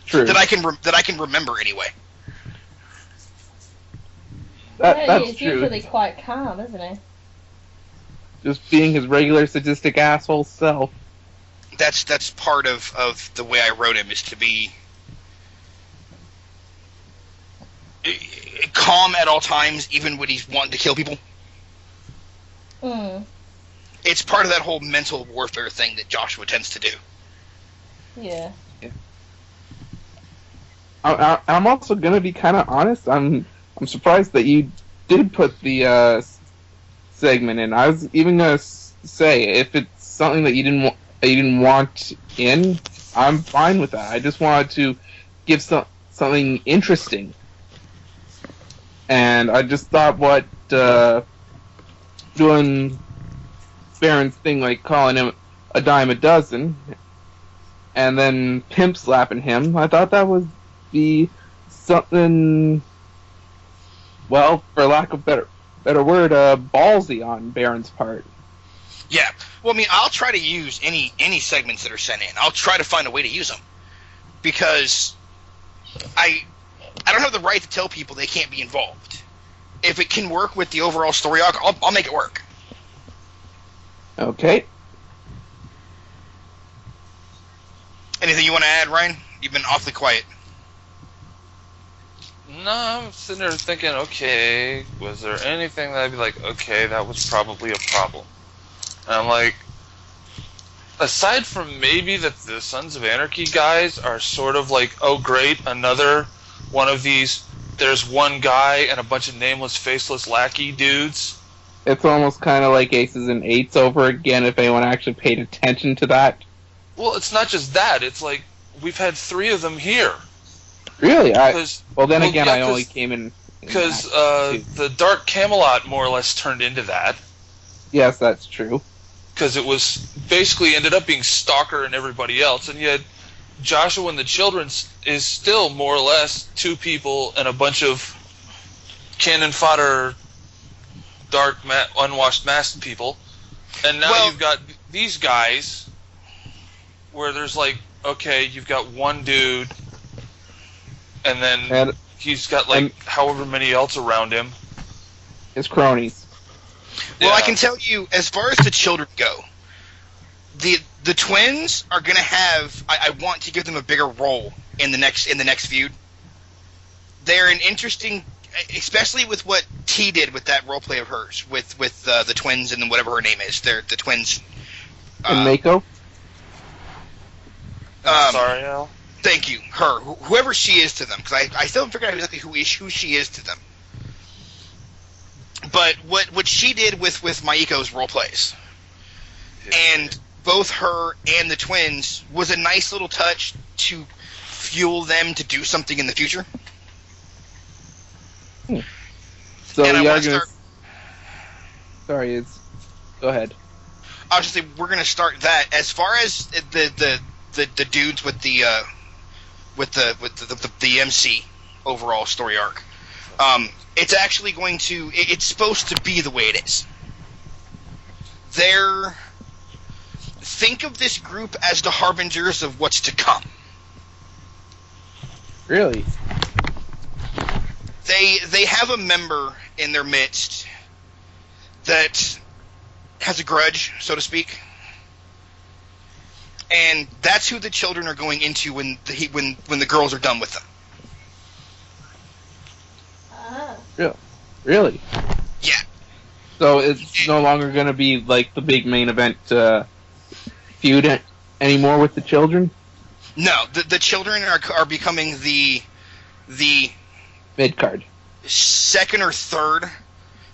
True. That I can remember anyway. That's He's true. usually quite calm, isn't he? Just being his regular sadistic asshole self. That's part of the way I wrote him, is to be calm at all times, even when he's wanting to kill people. It's part of that whole mental warfare thing that Joshua tends to do. Yeah. I'm also gonna be kind of honest. I'm surprised that you did put the segment in. I was even gonna say if it's something that you didn't want in, I'm fine with that. I just wanted to give something interesting, and I just thought what doing Baron's thing, like calling him a dime a dozen, and then pimp slapping him. I thought that would be something, well, for lack of better word, ballsy on Baron's part. Yeah. Well, I mean, I'll try to use any segments that are sent in. I'll try to find a way to use them because I don't have the right to tell people they can't be involved. If it can work with the overall story arc, I'll make it work. Okay. Anything you want to add, Ryan? You've been awfully quiet. No, I'm sitting there thinking, okay, was there anything that I'd be like, okay, that was probably a problem? And I'm like, aside from maybe that the Sons of Anarchy guys are sort of like, oh great, another one of these, there's one guy and a bunch of nameless, faceless lackey dudes. It's almost kind of like Aces and Eights over again if anyone actually paid attention to that. Well, it's not just that, it's like, we've had 3 of them here. Really? I only came in... Because the Dark Camelot more or less turned into that. Yes, that's true. Because it was basically ended up being Stalker and everybody else, and yet Joshua and the Children is still more or less 2 people and a bunch of cannon fodder, unwashed masked people. And now you've got these guys where there's like, okay, you've got one dude, and then he's got like however many else around him. His cronies. Well, I can tell you, as far as the Children go, the twins are going to have. I want to give them a bigger role in the next feud. They're an interesting, especially with what T did with that role play of hers with the twins and whatever her name is. They're the twins. And Mako. Sorry, Al. Thank you, her, whoever she is to them, because I still haven't figured out exactly who she is to them. But what she did with Maiko's role plays, and both her and the twins, was a nice little touch to fuel them to do something in the future. So and we are going to... Sorry, go ahead. I was just saying, we're going to start that. As far as the dudes with the MC overall story arc, it's actually going to... It's supposed to be the way it is. Think of this group as the harbingers of what's to come. Really? They have a member in their midst that has a grudge, so to speak. And that's who the Children are going into when the girls are done with them. Really? Yeah. So it's no longer going to be like the big main event feud anymore with the Children? No, the Children are becoming the mid card, second or third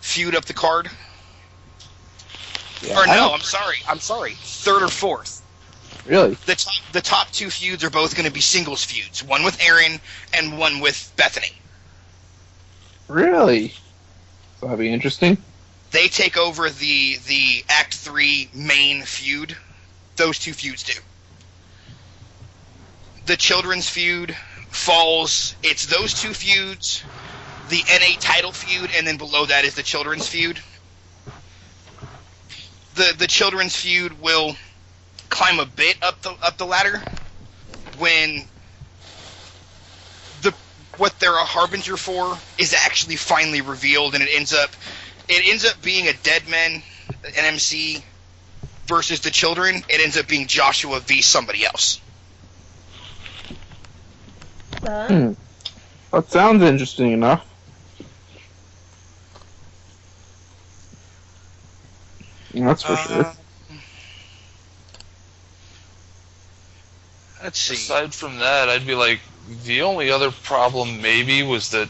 feud up the card. Yeah, or no, I'm sorry, third or fourth. Really? The top 2 feuds are both going to be singles feuds, one with Aaron and one with Bethany. Really? So that'll be interesting. They take over the Act 3 main feud. Those 2 feuds do. The Children's feud falls. It's those 2 feuds, the NA title feud, and then below that is the Children's feud. The Children's feud will climb a bit up the ladder when what they're a harbinger for is actually finally revealed, and it ends up being a Deadman, an MC, versus the Children. It ends up being Joshua v somebody else. That sounds interesting enough. That's for sure. Let's see. Aside from that, I'd be like, The only other problem maybe was that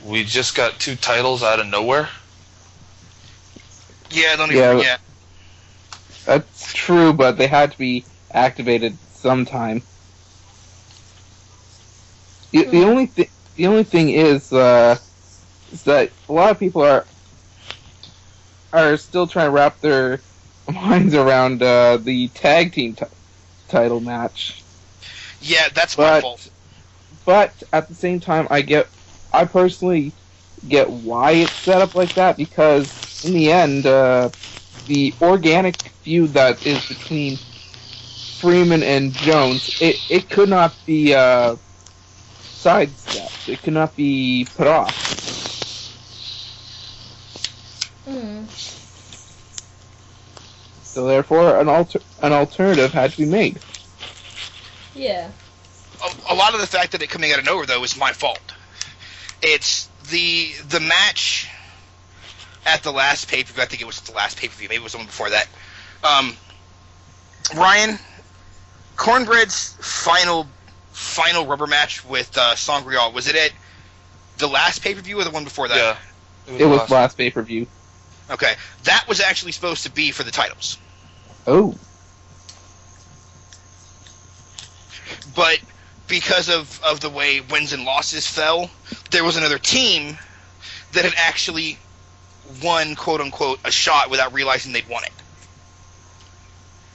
we just got 2 titles out of nowhere. Yeah, don't even. Yeah. That's true, but they had to be activated sometime. The only thing is that a lot of people are still trying to wrap their minds around the tag team title match. Yeah, that's my fault. But at the same time, I personally get why it's set up like that, because in the end, the organic feud that is between Freeman and Jones, it could not be sidestepped. It could not be put off. So therefore, an alternative had to be made. Yeah. A lot of the fact that it coming out of nowhere, though, is my fault. It's the match at the last pay-per-view. I think it was the last pay-per-view. Maybe it was the one before that. Ryan, Cornbread's final rubber match with Sangreal, was it at the last pay-per-view or the one before that? Yeah, it was last pay-per-view. Okay, that was actually supposed to be for the titles. Oh. But because of the way wins and losses fell, there was another team that had actually won, quote-unquote, a shot without realizing they'd won it.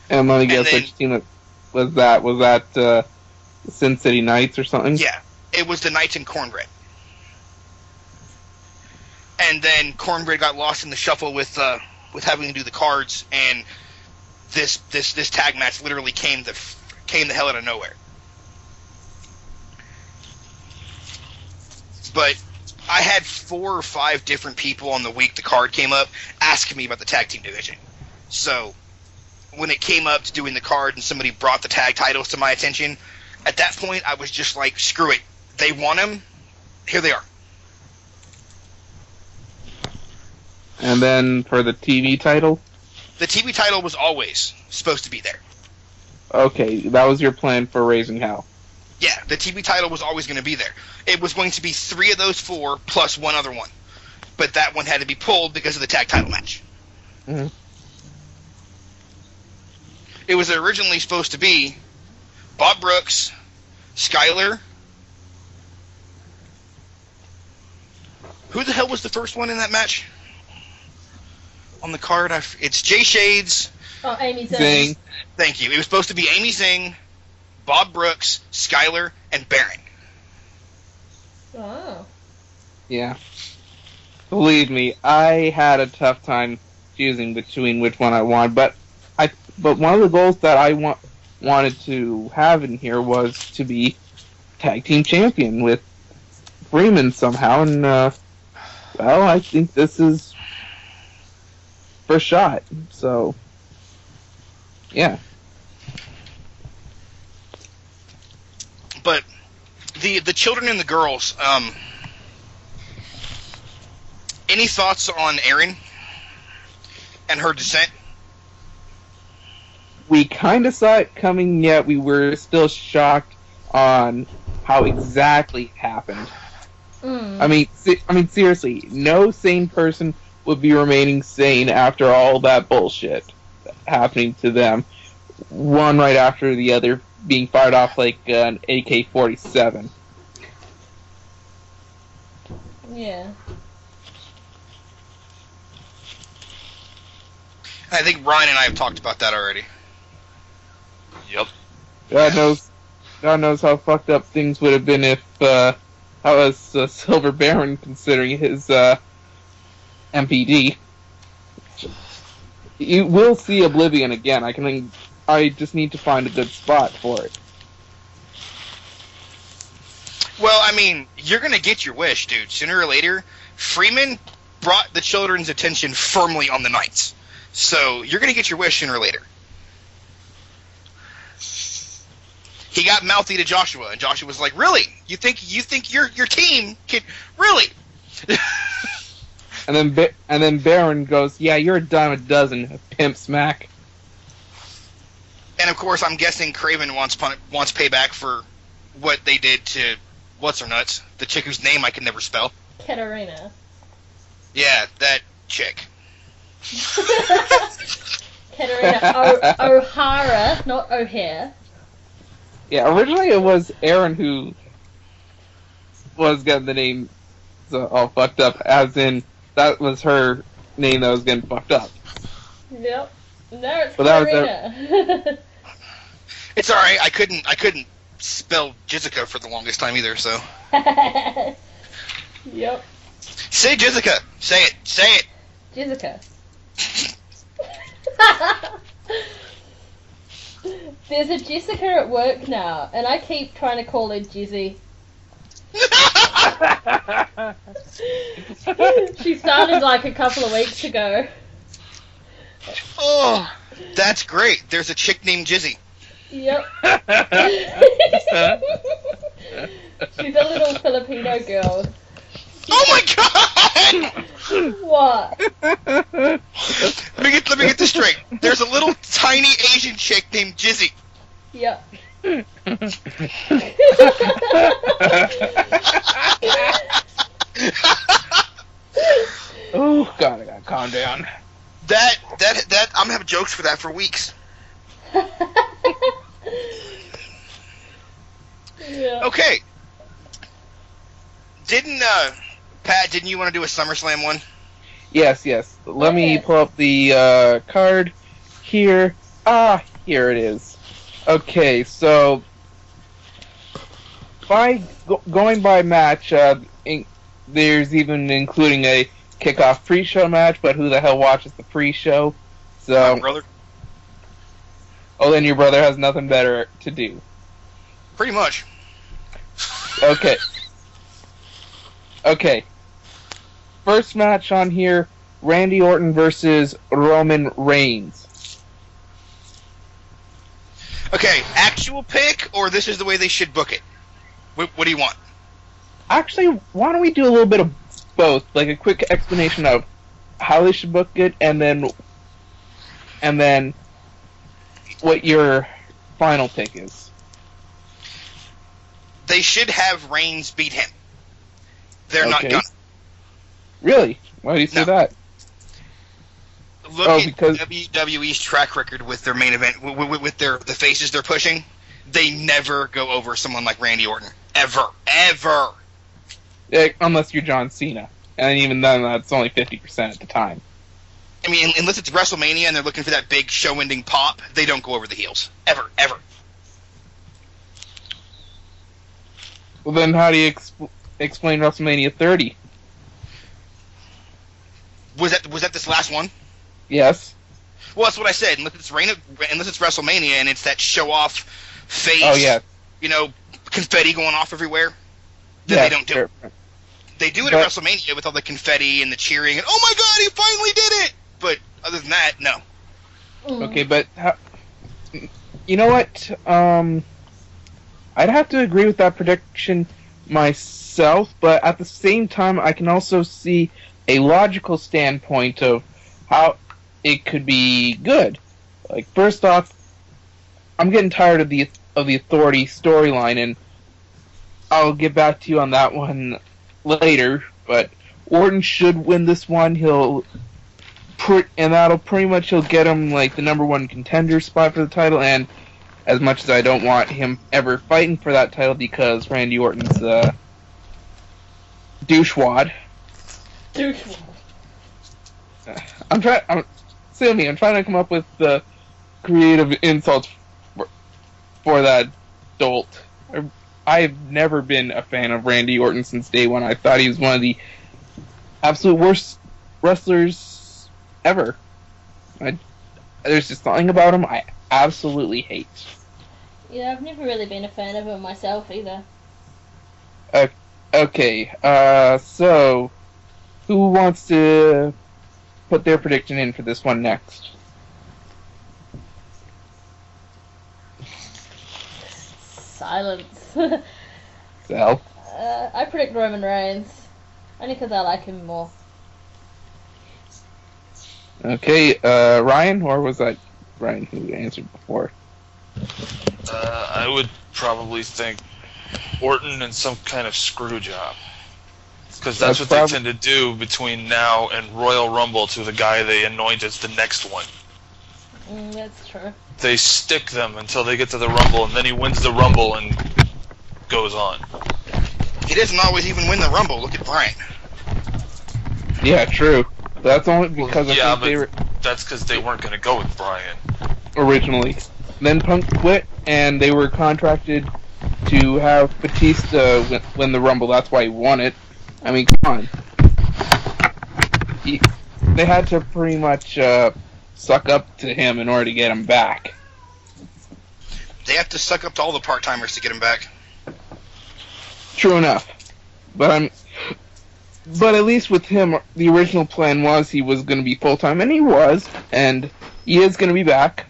And let me guess which team was that? Was that Sin City Knights or something? Yeah, it was the Knights and Cornbread. And then Cornbread got lost in the shuffle with having to do the cards, and this tag match literally came the hell out of nowhere. But I had 4 or 5 different people on the week the card came up asking me about the tag team division. So when it came up to doing the card and somebody brought the tag titles to my attention, at that point I was just like, screw it. They want them. Here they are. And then for the TV title? The TV title was always supposed to be there. Okay, that was your plan for Raising Hell. Yeah, the TV title was always going to be there. It was going to be 3 of those 4 plus one other one. But that one had to be pulled because of the tag title match. Mm-hmm. It was originally supposed to be Bob Brooks, Skyler. Who the hell was the first one in that match? On the card, it's Jay Shades. Oh, Amy Zing. Thank you. It was supposed to be Amy Zing, Bob Brooks, Skyler, and Baron. Oh. Yeah. Believe me, I had a tough time choosing between which one I wanted, but one of the goals that I wanted to have in here was to be tag team champion with Freeman somehow, and well, I think this is first shot. So, yeah. But the children and the girls, any thoughts on Erin and her descent? We kind of saw it coming, yet we were still shocked on how exactly it happened. I mean, seriously, no sane person would be remaining sane after all that bullshit happening to them, one right after the other being fired off like an AK-47. Yeah. I think Ryan and I have talked about that already. Yep. God knows how fucked up things would have been if I was Silver Baron, considering his MPD. You will see Oblivion again. I just need to find a good spot for it. Well, I mean, you're gonna get your wish, dude. Sooner or later, Freeman brought the children's attention firmly on the Knights. So you're gonna get your wish sooner or later. He got mouthy to Joshua, and Joshua was like, "Really? You think your team can really?" And then Baron goes, "Yeah, you're a dime a dozen, pimp smack." And of course, I'm guessing Craven wants payback for what they did to what's her nuts, the chick whose name I can never spell. Katarina. Yeah, that chick. Katarina O'Hara, not O'Hare. Yeah, originally it was Aaron who was getting the name all fucked up, as in that was her name that was getting fucked up. Yep. No, it's But that was Katarina. It's alright, I couldn't spell Jessica for the longest time either, so. Yep. Say Jessica! Say it! Jessica. There's a Jessica at work now, and I keep trying to call her Jizzy. She started like a couple of weeks ago. Oh, that's great. There's a chick named Jizzy. Yep. She's a little Filipino girl. Oh my god! What? Let me get this straight. There's a little tiny Asian chick named Jizzy. Yep. Oh god, I gotta calm down. That I'm gonna have jokes for that for weeks. Yeah. Okay. Didn't you want to do a SummerSlam one? Yes. Let me pull up the card here. Here it is. Okay, so going by match, there's even including a kickoff pre-show match, but who the hell watches the pre-show? So, My brother. Oh, then your brother has nothing better to do. Pretty much. Okay. First match on here, Randy Orton versus Roman Reigns. Okay, actual pick, or this is the way they should book it? What do you want? Actually, why don't we do a little bit of both? Like a quick explanation of how they should book it, and then what your final pick is. They should have Reigns beat him. They're not gonna. Really? Why do you say No. that? Look at WWE's track record with their main event, with the faces they're pushing. They never go over someone like Randy Orton. Ever. Unless you're John Cena. And even then, that's only 50% at the time. I mean, unless it's WrestleMania and they're looking for that big show-ending pop, they don't go over the heels. Ever. Well, then how do you explain WrestleMania 30? Was that this last one? Yes. Well, that's what I said. Unless it's WrestleMania and it's that show-off face, Oh, yeah. Confetti going off everywhere, then Yeah, they don't do sure. it. They do it at WrestleMania with all the confetti and the cheering and, oh my god, he finally did it! But other than that, no. Okay, but you know what? I'd have to agree with that prediction myself, but at the same time, I can also see a logical standpoint of how it could be good. Like, first off, I'm getting tired of the Authority storyline, and I'll get back to you on that one later. But Orton should win this one. That'll pretty much he'll get him like the number one contender spot for the title. And as much as I don't want him ever fighting for that title because Randy Orton's douchewad. I'm trying to come up with the creative insults for that dolt. I've never been a fan of Randy Orton since day one. I thought he was one of the absolute worst wrestlers ever. There's just something about him I absolutely hate. Yeah, I've never really been a fan of him myself either. Okay, so who wants to put their prediction in for this one next? Silence. Sal? I predict Roman Reigns. Only because I like him more. Okay, Ryan, or was that Ryan who answered before? I would probably think Orton in some kind of screw job. Because that's what they tend to do between now and Royal Rumble to the guy they anoint as the next one. That's true. They stick them until they get to the Rumble, and then he wins the Rumble and goes on. He doesn't always even win the Rumble. Look at Bryant. Yeah, true. That's only because that's because they weren't going to go with Bryan originally. Then Punk quit, and they were contracted to have Batista win the Rumble. That's why he won it. I mean, come on. They had to pretty much suck up to him in order to get him back. They have to suck up to all the part-timers to get him back. True enough. But at least with him, the original plan was he was going to be full-time, and he was, and he is going to be back.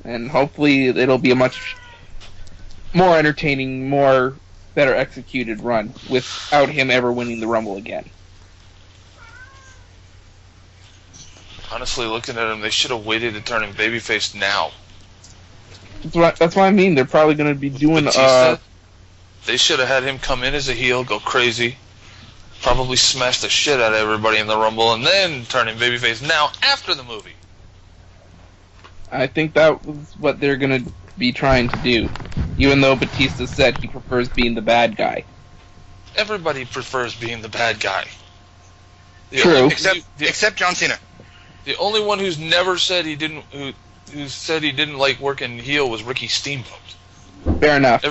And hopefully it'll be a much more entertaining, better executed run without him ever winning the Rumble again. Honestly, looking at him, they should have waited to turn him babyface now. That's what I mean. They're probably going to be doing... Batista, they should have had him come in as a heel, go crazy, probably smash the shit out of everybody in the Rumble, and then turn him babyface now after the movie. I think that was what they're going to be trying to do, even though Batista said he prefers being the bad guy. Everybody prefers being the bad guy. True. Except John Cena. The only one who's never said he didn't, who said he didn't like working heel was Ricky Steamboat. Fair enough.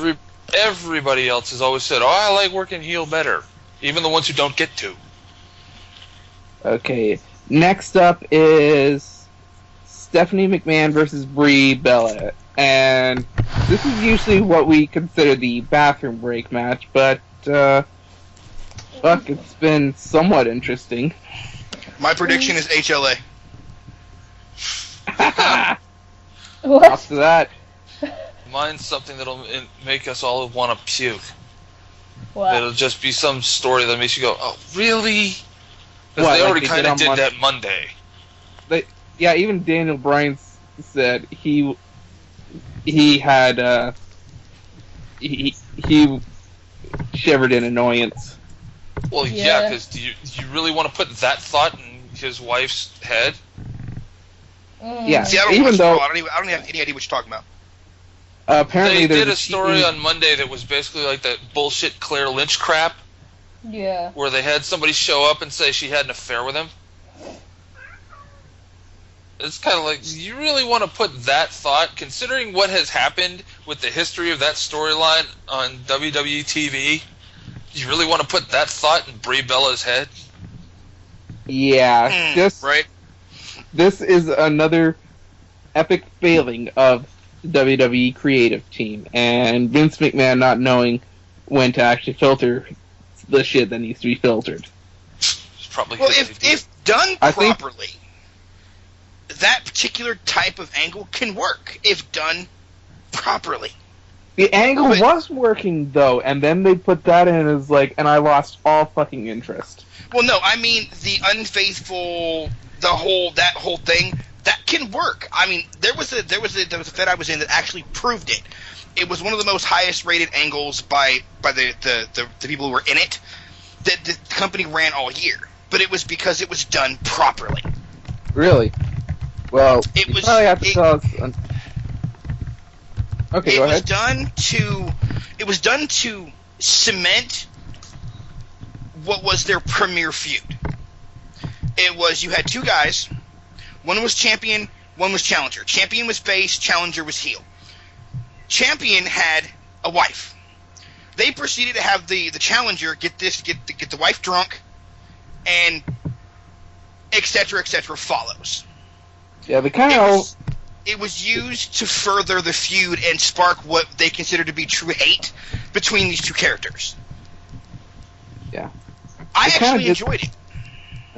Everybody else has always said, "Oh, I like working heel better," even the ones who don't get to. Okay, next up is Stephanie McMahon versus Brie Bella, and this is usually what we consider the bathroom break match, but it's been somewhat interesting. My prediction is HLA. What? After that, Mine's something that'll make us all want to puke. What? It'll just be some story that makes you go, "Oh, really?" Because What, they like already they kind did of on did Monday? that Monday. Yeah, even Daniel Bryan said he had he shivered in annoyance. Well, Yeah. because do you really want to put that thought in his wife's head? Yeah, See, I don't even watch though Raw. I don't have any idea what you're talking about. apparently They there's did a story on Monday that was basically like that bullshit Claire Lynch crap, Yeah. where they had somebody show up and say she had an affair with him. It's kind of like, you really want to put that thought, considering what has happened with the history of that storyline on WWE TV, you really want to put that thought in Brie Bella's head? Yeah, Right? this is another epic failing of the WWE creative team, and Vince McMahon not knowing when to actually filter the shit that needs to be filtered. It's probably Well, his idea. if done I think- properly, that particular type of angle can work if done properly. The angle But- was working though, and then they put that in as like, and I lost all fucking interest. Well, no, I mean the unfaithful, that whole thing that can work. I mean, there was a Fed I was in that actually proved it. It was one of the most highest rated angles by the people who were in it that the company ran all year, but it was because it was done properly. Really? Well, It you was- probably have to it- tell us. Okay, It go was ahead. done to cement what was their premier feud. It was, you had two guys, one was champion, one was challenger. Champion was face, challenger was heel. Champion had a wife. They proceeded to have the challenger get the wife drunk, and etc. follows. Yeah, the kind of It was used to further the feud and spark what they consider to be true hate between these two characters. Yeah. I It kinda actually just- enjoyed it.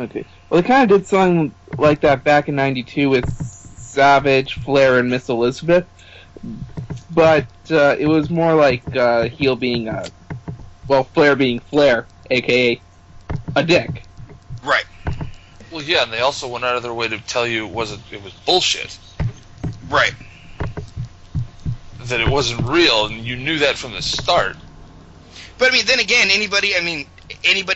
Okay. Well, they kind of did something like that back in '92 with Savage, Flair, and Miss Elizabeth, but it was more like heel being Flair being Flair, aka a dick. Right. Well, yeah, and they also went out of their way to tell you it was bullshit, Right. that it wasn't real, and you knew that from the start. But I mean, then again, anybody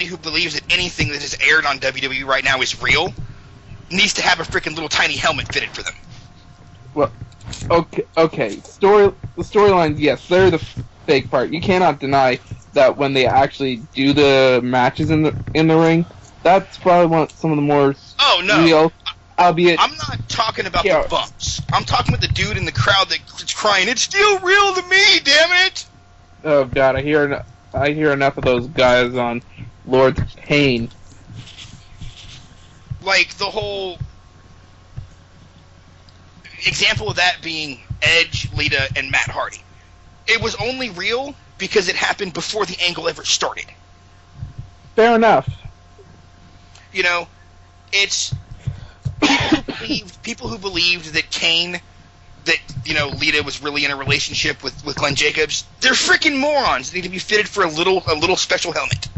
who believes that anything that is aired on WWE right now is real needs to have a freaking little tiny helmet fitted for them. Well, okay. The storylines, yes, they're the fake part. You cannot deny that when they actually do the matches in the ring, that's probably some of the more real. Albeit, I'm not talking about the bumps. I'm talking about the dude in the crowd that's crying, "It's still real to me, damn it!" Oh God, I hear enough of those guys on Lord's Pain. Like the whole example of that being Edge, Lita, and Matt Hardy. It was only real because it happened before the angle ever started. Fair enough. You know, it's people who believed that Lita was really in a relationship with Glenn Jacobs. They're freaking morons. They need to be fitted for a little special helmet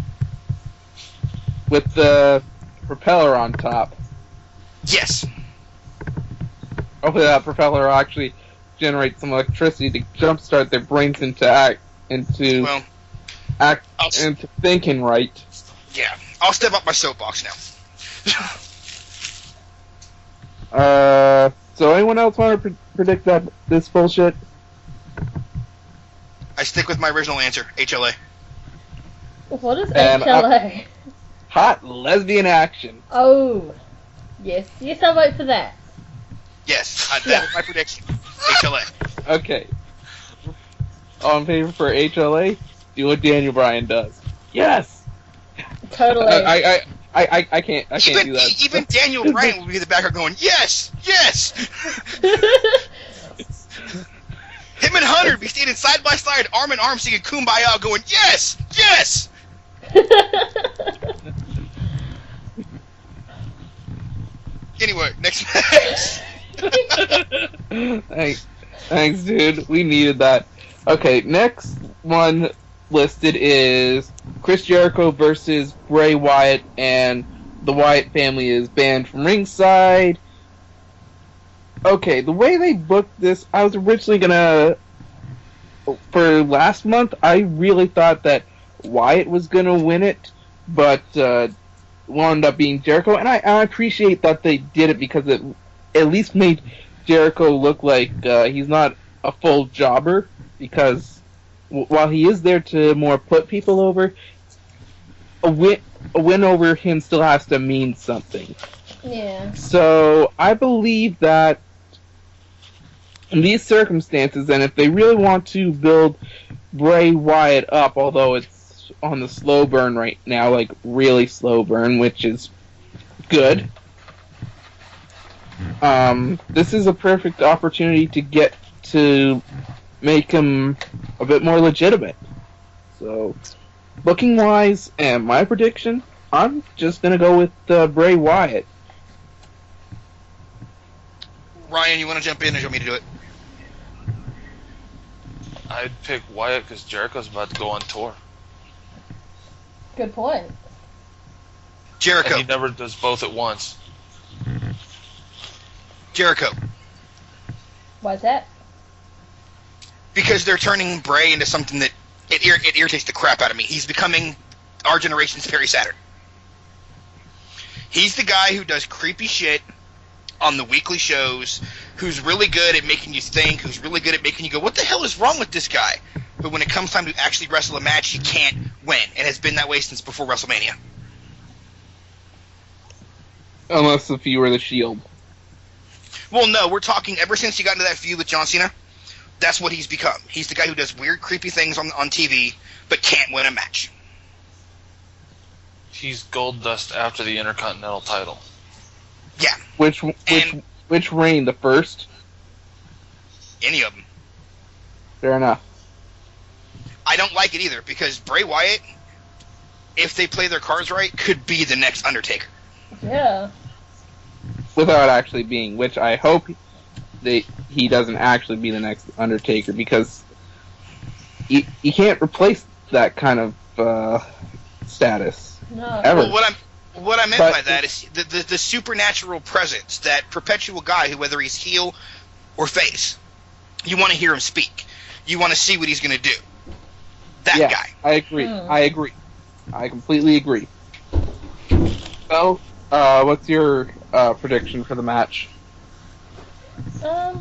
with the propeller on top. Yes. Hopefully that propeller will actually generate some electricity to jumpstart their brains into thinking right. Yeah, I'll step up my soapbox now. So anyone else want to predict this bullshit? I stick with my original answer, HLA. What is HLA? Hot lesbian action. Oh, yes, I'll vote for that. Yes, that is my prediction. HLA. Okay. All in favor for HLA? Do what Daniel Bryan does. Yes. Totally. I can't do that. Even Daniel Bryan will be in the background going, yes, yes. Him and Hunter be standing side by side, arm in arm, singing Kumbaya, going, yes, yes. Anyway, next match. Thanks, dude. We needed that. Okay, next one listed is Chris Jericho versus Bray Wyatt, and the Wyatt family is banned from ringside. Okay, the way they booked this, I was originally for last month, I really thought that Wyatt was gonna win it, but wound up being Jericho, and I appreciate that they did it because it at least made Jericho look like he's not a full jobber, because while he is there to more put people over, a win over him still has to mean something. Yeah. So I believe that in these circumstances, and if they really want to build Bray Wyatt up, although it's on the slow burn right now, like really slow burn, which is good, this is a perfect opportunity to make him a bit more legitimate. So, booking wise, and my prediction, I'm just gonna go with Bray Wyatt. Ryan, you want to jump in, or do you want me to do it? I'd pick Wyatt because Jericho's about to go on tour. Good point. Jericho. And he never does both at once. Jericho. Why's that? Because they're turning Bray into something that it irritates the crap out of me. He's becoming our generation's Perry Saturn. He's the guy who does creepy shit on the weekly shows, who's really good at making you think, who's really good at making you go, what the hell is wrong with this guy? But when it comes time to actually wrestle a match, he can't win, and has been that way since before WrestleMania. Unless if you were the Shield. Well, no, we're talking ever since he got into that feud with John Cena, that's what he's become. He's the guy who does weird, creepy things on TV, but can't win a match. He's gold dust after the Intercontinental title. Yeah. Which reign? The first? Any of them. Fair enough. I don't like it either, because Bray Wyatt, if they play their cards right, could be the next Undertaker. Yeah. Without actually being, which I hope he doesn't actually be the next Undertaker, because you can't replace that kind of status. No. Ever. Well, what I meant by that is the supernatural presence, that perpetual guy who, whether he's heel or face, you want to hear him speak. You want to see what he's going to do. That yes, guy. I agree. I agree. I completely agree. So, what's your prediction for the match? I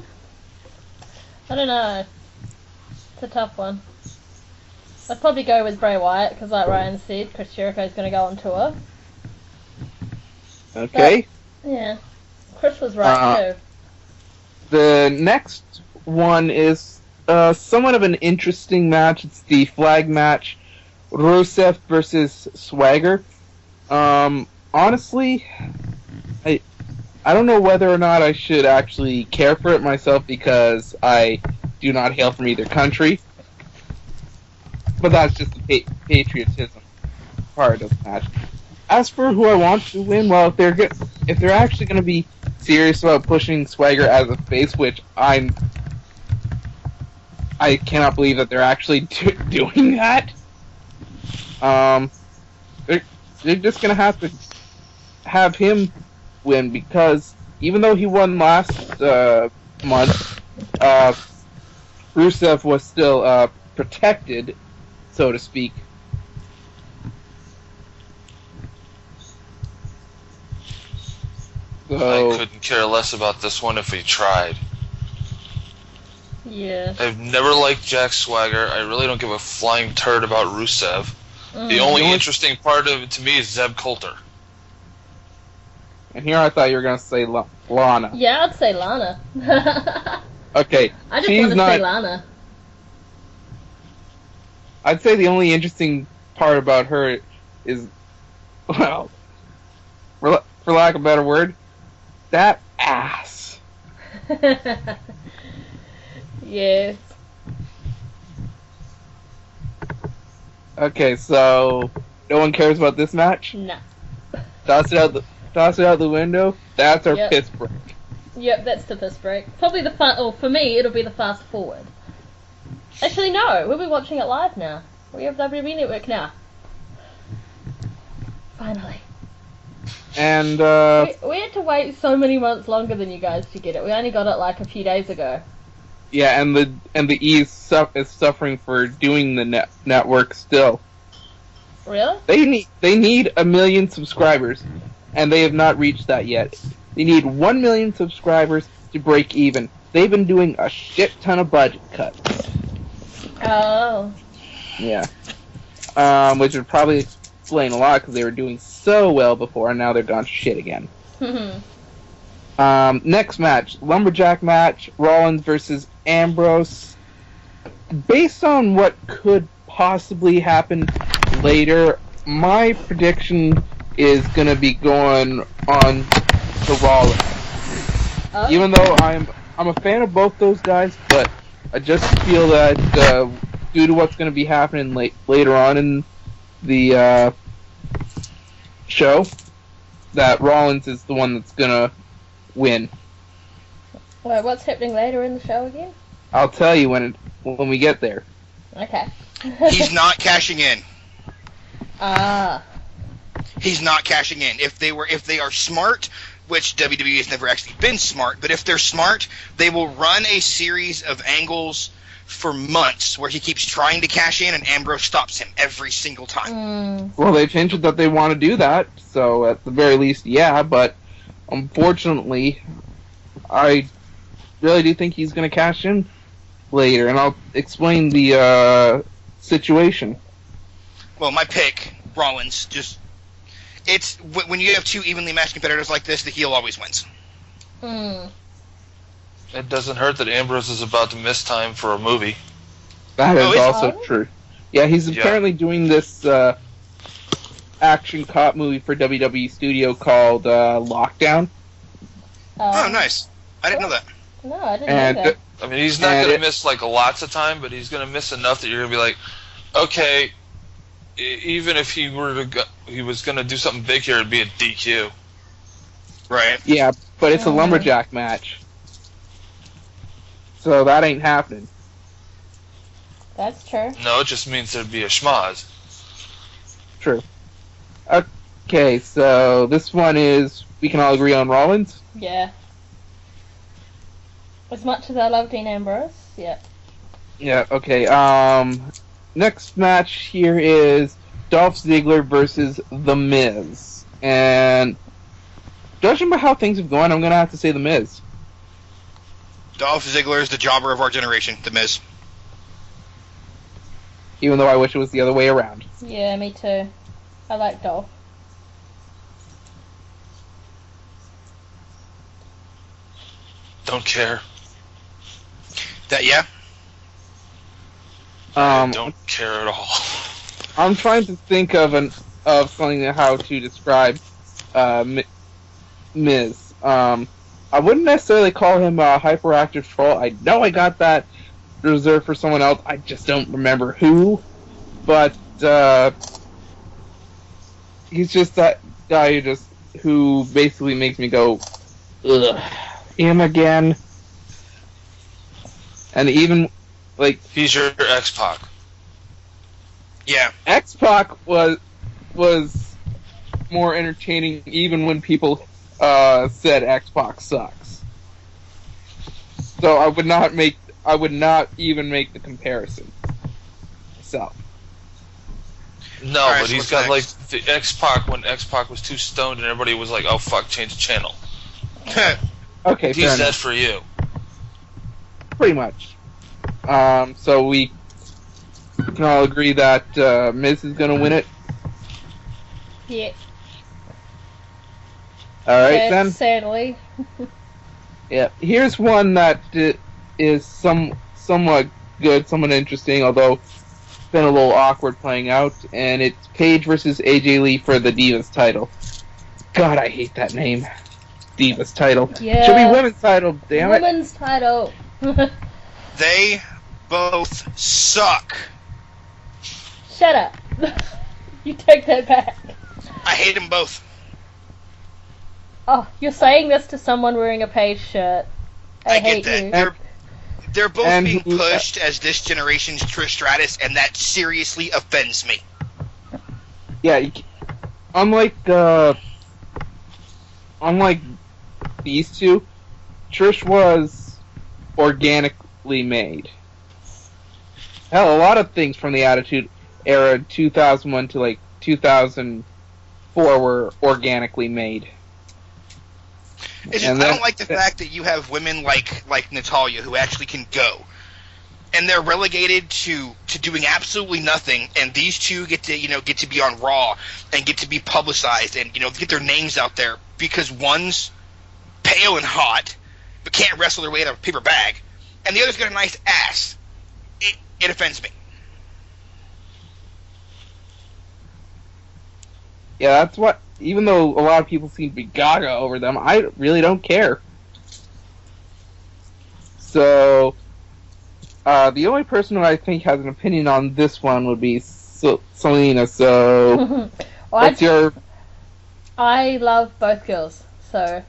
don't know. It's a tough one. I'd probably go with Bray Wyatt because, like Ryan said, Chris Jericho's going to go on tour. Okay. But, yeah, Chris was right too. The next one is somewhat of an interesting match. It's the flag match, Rusev versus Swagger. Honestly, I don't know whether or not I should actually care for it myself because I do not hail from either country. But that's just the patriotism part of the match. As for who I want to win, well, if they're actually going to be serious about pushing Swagger as a face, which I cannot believe that they're actually doing that. They're just going to have him win because even though he won last month, Rusev was still protected, so to speak. So, I couldn't care less about this one if he tried. Yeah. I've never liked Jack Swagger. I really don't give a flying turd about Rusev. The only interesting part of it to me is Zeb Coulter. And here I thought you were going to say Lana. Yeah, I'd say Lana. Okay, I just want to say Lana. I'd say the only interesting part about her is, well, for lack of a better word, that ass. Yes. Okay, so no one cares about this match? No. Toss it out the window. That's our piss break. Yep, that's the piss break. Probably for me, it'll be the fast forward. Actually, no, we'll be watching it live now. We have WWE Network now. Finally. And we had to wait so many months longer than you guys to get it. We only got it like a few days ago. yeah, and the E is suffering for doing the network still. Really? They need 1 million subscribers, and they have not reached that yet. They need 1 million subscribers to break even. They've been doing a shit ton of budget cuts. Oh. Yeah. Which would probably explain a lot because they were doing so well before, and now they're gone to shit again. Next match, Lumberjack match, Rollins versus Ambrose. Based on what could possibly happen later, my prediction is going to be going on to Rollins. Oh. Even though I'm a fan of both those guys, but I just feel that due to what's going to be happening later on in the show, that Rollins is the one that's going to win. Wait, what's happening later in the show again? I'll tell you when we get there. Okay. He's not cashing in. Ah. He's not cashing in. If they are smart, which WWE has never actually been smart, but if they're smart, they will run a series of angles for months where he keeps trying to cash in and Ambrose stops him every single time. Well, they've hinted that they want to do that, so at the very least, yeah, but unfortunately, I really do think he's going to cash in later, and I'll explain the situation. Well, my pick, Rollins, it's when you have two evenly matched competitors like this, the heel always wins. It doesn't hurt that Ambrose is about to miss time for a movie. That is also true. Yeah, he's apparently doing this action cop movie for WWE Studio called Lockdown. Oh, nice. I didn't know that. No, I didn't know that. I mean, he's not going to miss like lots of time, but he's going to miss enough that you're going to be like, okay, even if he was going to do something big here, it'd be a DQ. Right. Yeah, but it's a lumberjack match. So that ain't happening. That's true. No, it just means there'd be a schmaz. True. Okay, so this one is, we can all agree on Rollins? Yeah. As much as I love Dean Ambrose, yeah. Yeah, okay, next match here is Dolph Ziggler versus The Miz. And judging by how things have gone, I'm going to have to say The Miz. Dolph Ziggler is the jobber of our generation, The Miz. Even though I wish it was the other way around. Yeah, me too. I like Dolph. Don't care. Yeah? I don't care at all. I'm trying to think of something how to describe Miz. I wouldn't necessarily call him a hyperactive troll. I know I got that reserved for someone else. I just don't remember who. But he's just that guy who basically makes me go, ugh, him again. And even like He's your X-Pac. Yeah. X-Pac was more entertaining even when people said X-Pac sucks. So I would not even make the comparison. So. No, All right, but so he's what's got next? like the X-Pac when X-Pac was too stoned and everybody was like, "Oh fuck, change the channel." Okay, He's fair that enough. for you. Pretty much. So we can all agree that Miz is going to win it. Yeah. All right, then. Sadly. Yeah. Here's one that is somewhat good, somewhat interesting, although it's been a little awkward playing out, and it's Paige versus AJ Lee for the Divas title. God, I hate that name. Divas title. Yeah. Should be women's title, damn it. Women's title. They both suck. Shut up. You take that back. I hate them both. Oh, you're saying this to someone wearing a Paige shirt. I get hate that. you. They're both And being who- pushed as this generation's Trish Stratus, and that seriously offends me. Yeah, unlike these two, Trish was organically made. Hell, a lot of things from the Attitude Era, 2001 to like 2004, were organically made. It's just, And I that- don't like the fact that you have women like Natalia who actually can go, and they're relegated to doing absolutely nothing. And these two get to be on Raw and get to be publicized and get their names out there because one's pale and hot but can't wrestle their way out of a paper bag, and the other's got a nice ass. It offends me. Yeah, that's what. Even though a lot of people seem to be gaga over them, I really don't care. So, the only person who I think has an opinion on this one would be Selena. So, what's your? I love both girls, so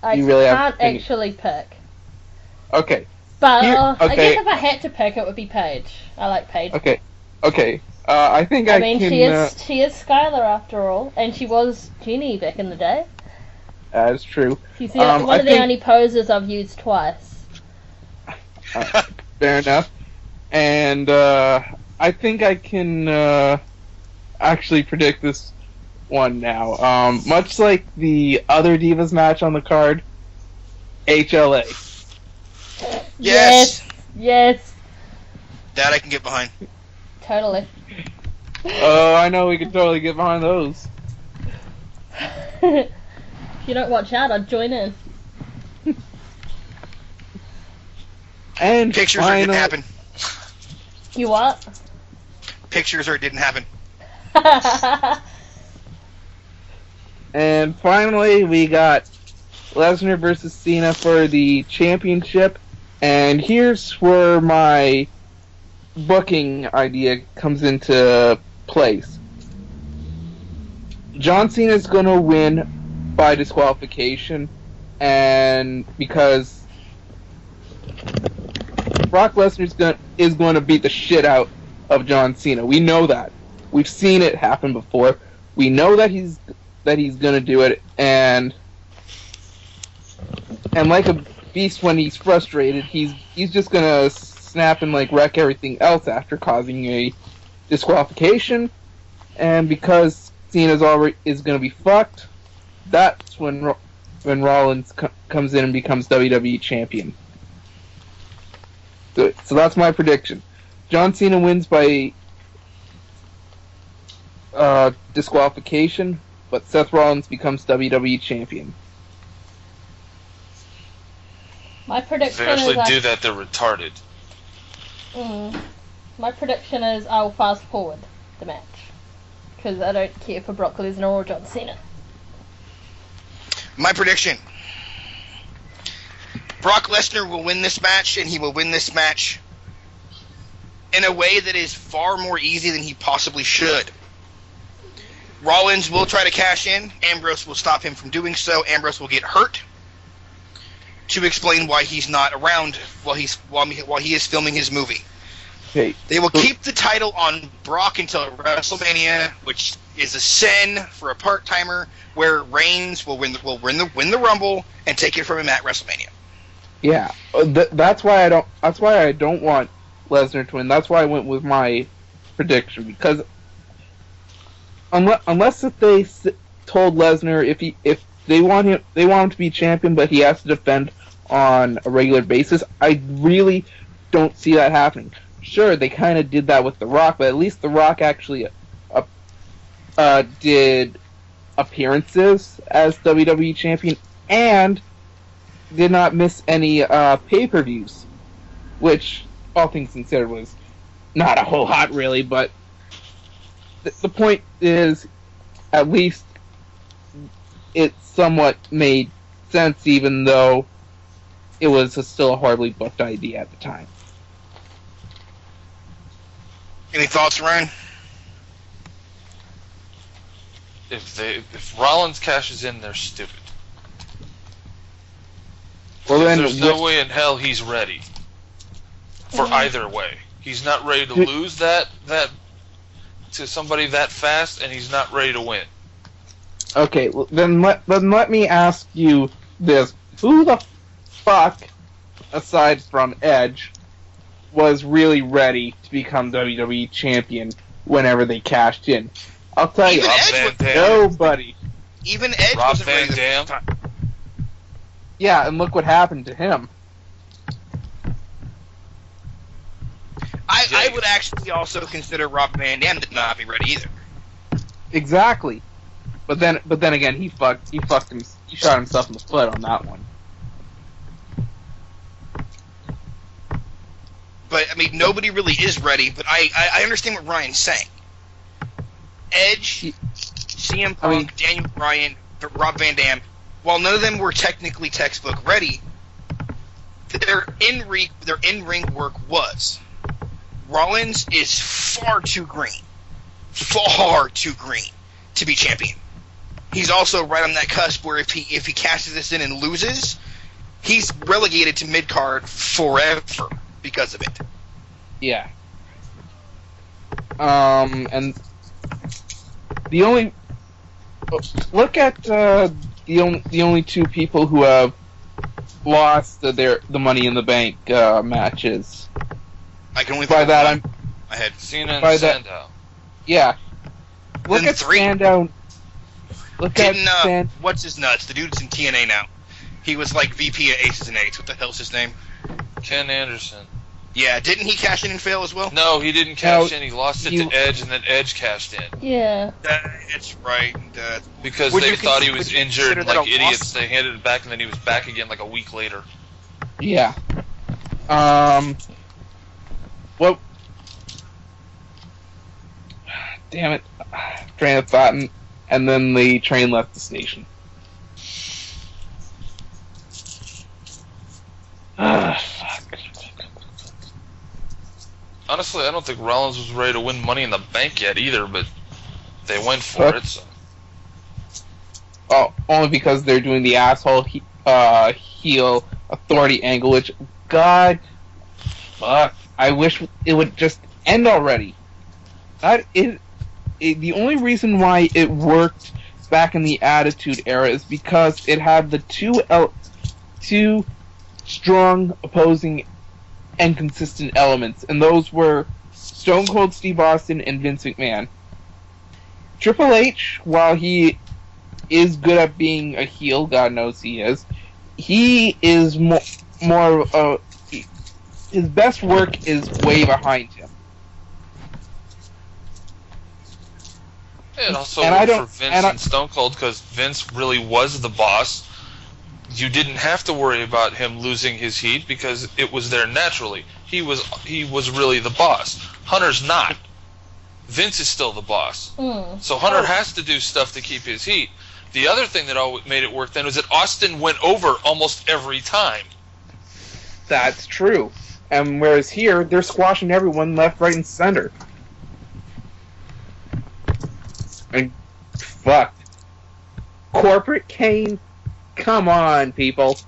I You really have can't opinion. actually pick. Okay. But Here- I okay. guess if I had to pick, it would be Paige. I like Paige. Okay. I think I mean, can. she is Skylar after all, and she was Jeannie back in the day. That is true. She's the, I one of the think- only poses I've used twice. Fair enough. And I think I can actually predict this one now. Much like the other Divas match on the card, HLA. Yes. Yes. That I can get behind. Totally. Oh, I know, we can totally get behind those. If you don't watch out, I'd join in. And Pictures or it didn't happen. You what? Pictures or it didn't happen. And finally, we got Lesnar versus Cena for the championship. And here's where my booking idea comes into place. John Cena's going to win by disqualification, and because Brock Lesnar is going to beat the shit out of John Cena. We know that. We've seen it happen before. We know that he's going to do it, and like a beast when he's frustrated, he's just going to snap and like wreck everything else after causing a disqualification, and because Cena's is going to be fucked, that's when Rollins comes in and becomes WWE champion. So that's my prediction. John Cena wins by disqualification, but Seth Rollins becomes WWE champion. My prediction If they actually is do that, they're retarded. My prediction is I'll fast forward the match because I don't care for Brock Lesnar or John Cena. My prediction: Brock Lesnar will win this match, and he will win this match in a way that is far more easy than he possibly should. Rollins will try to cash in. Ambrose will stop him from doing so. Ambrose will get hurt to explain why he's not around while he is filming his movie. Okay. They will keep the title on Brock until WrestleMania, which is a sin for a part-timer, where Reigns will win the Rumble and take it from him at WrestleMania. Yeah, that's why I don't want Lesnar to win. That's why I went with my prediction, because unless if they told Lesnar if they want him to be champion, but he has to defend on a regular basis, I really don't see that happening. Sure, they kind of did that with The Rock, but at least The Rock actually did appearances as WWE champion and did not miss any pay-per-views, which, all things considered, was not a whole lot, really, but the point is, at least it somewhat made sense, even though it was still a horribly booked idea at the time. Any thoughts, Ryan? If Rollins cashes in, they're stupid. Well, then there's no way in hell he's ready for either way. He's not ready to lose that to somebody that fast, and he's not ready to win. Okay, well, then let me ask you this: who the fuck, aside from Edge, was really ready to become WWE champion whenever they cashed in? I'll tell you, nobody. Even Edge Rob wasn't ready Van Dam. the first time. Yeah, and look what happened to him. I would actually also consider Rob Van Dam to not be ready either. Exactly, but then again, he shot himself in the foot on that one. But I mean, nobody really is ready. But I understand what Ryan's saying. Edge, CM Punk, Daniel Bryan, Rob Van Dam, while none of them were technically textbook ready, their in-ring work was. Rollins is far too green to be champion. He's also right on that cusp where if he cashes this in and loses, he's relegated to mid-card forever because of it. Yeah. And the only look at the only two people who have lost the Money in the Bank matches. I can only by think that of I'm one. I had Cena and Sandow. Yeah. Look Then at three. Sandow. What's his nuts? The dude's in TNA now. He was like VP of Aces and Eights. What the hell's his name? Ken Anderson. Yeah, didn't he cash in and fail as well? No, he didn't cash in. He lost it to Edge, and then Edge cashed in. Yeah. That's right. Because Would they you thought he consider- was would you injured consider that like a idiots. loss? They handed it back, and then he was back again like a week later. Yeah. What? Damn it! Train of thought, and then the train left the station. Fuck. Honestly, I don't think Rollins was ready to win Money in the Bank yet either, but they went for it. So. Oh, only because they're doing the asshole heel authority angle, which, God, fuck, I wish it would just end already. The only reason why it worked back in the Attitude Era is because it had the two strong opposing and consistent elements, and those were Stone Cold Steve Austin and Vince McMahon. Triple H, while he is good at being a heel, God knows he is more his best work is way behind him. And also for Vince and Stone Cold, because Vince really was the boss. You didn't have to worry about him losing his heat because it was there naturally. He was really the boss. Hunter's not. Vince is still the boss. So Hunter has to do stuff to keep his heat. The other thing that always made it work then was that Austin went over almost every time. That's true. And whereas here, they're squashing everyone left, right, and center. And fuck. Corporate Kane? Come on, people.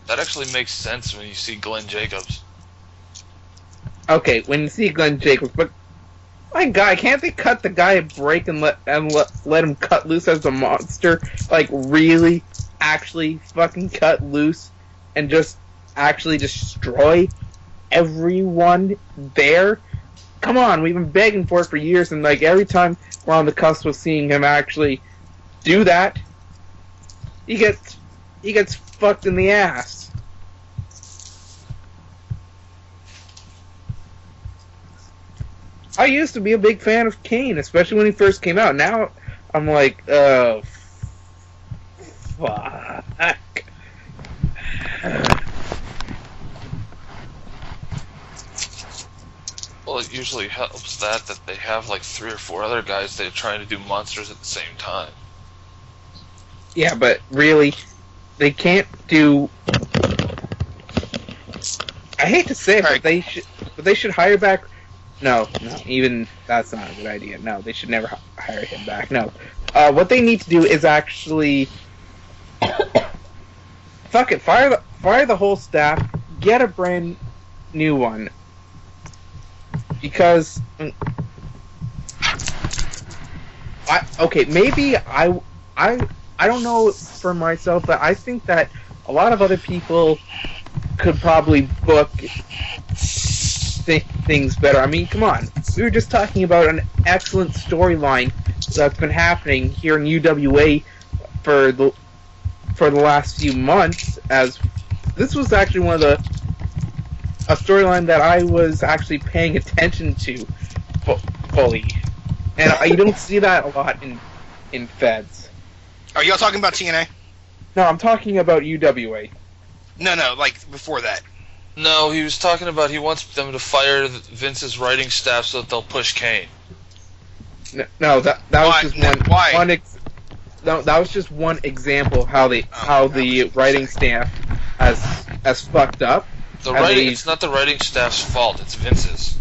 That actually makes sense when you see Glenn Jacobs. Okay, when you see Glenn Jacobs, but my God, can't they cut the guy a break and let him cut loose as a monster? Like, really, actually fucking cut loose and just actually destroy everyone there? Come on, we've been begging for it for years, and like every time we're on the cusp of seeing him actually do that, he gets fucked in the ass. I used to be a big fan of Kane, especially when he first came out. Now I'm like, oh, fuck. Well, it usually helps that they have like 3 or 4 other guys that are trying to do monsters at the same time. Yeah, but really, they can't do. I hate to say it, but they should hire back. No, even that's not a good idea. No, they should never hire him back. No, what they need to do is actually, fuck it, fire the whole staff, get a brand new one, because maybe I don't know for myself, but I think that a lot of other people could probably book things better. I mean, come on. We were just talking about an excellent storyline that's been happening here in UWA for the last few months, as this was actually a storyline that I was actually paying attention to fully. And you don't see that a lot in Feds. Are y'all talking about TNA? No, I'm talking about UWA. No, like before that. No, he was talking about he wants them to fire Vince's writing staff so that they'll push Kane. No, that was just that was just one example of how the writing staff has fucked up. It's not the writing staff's fault. It's Vince's.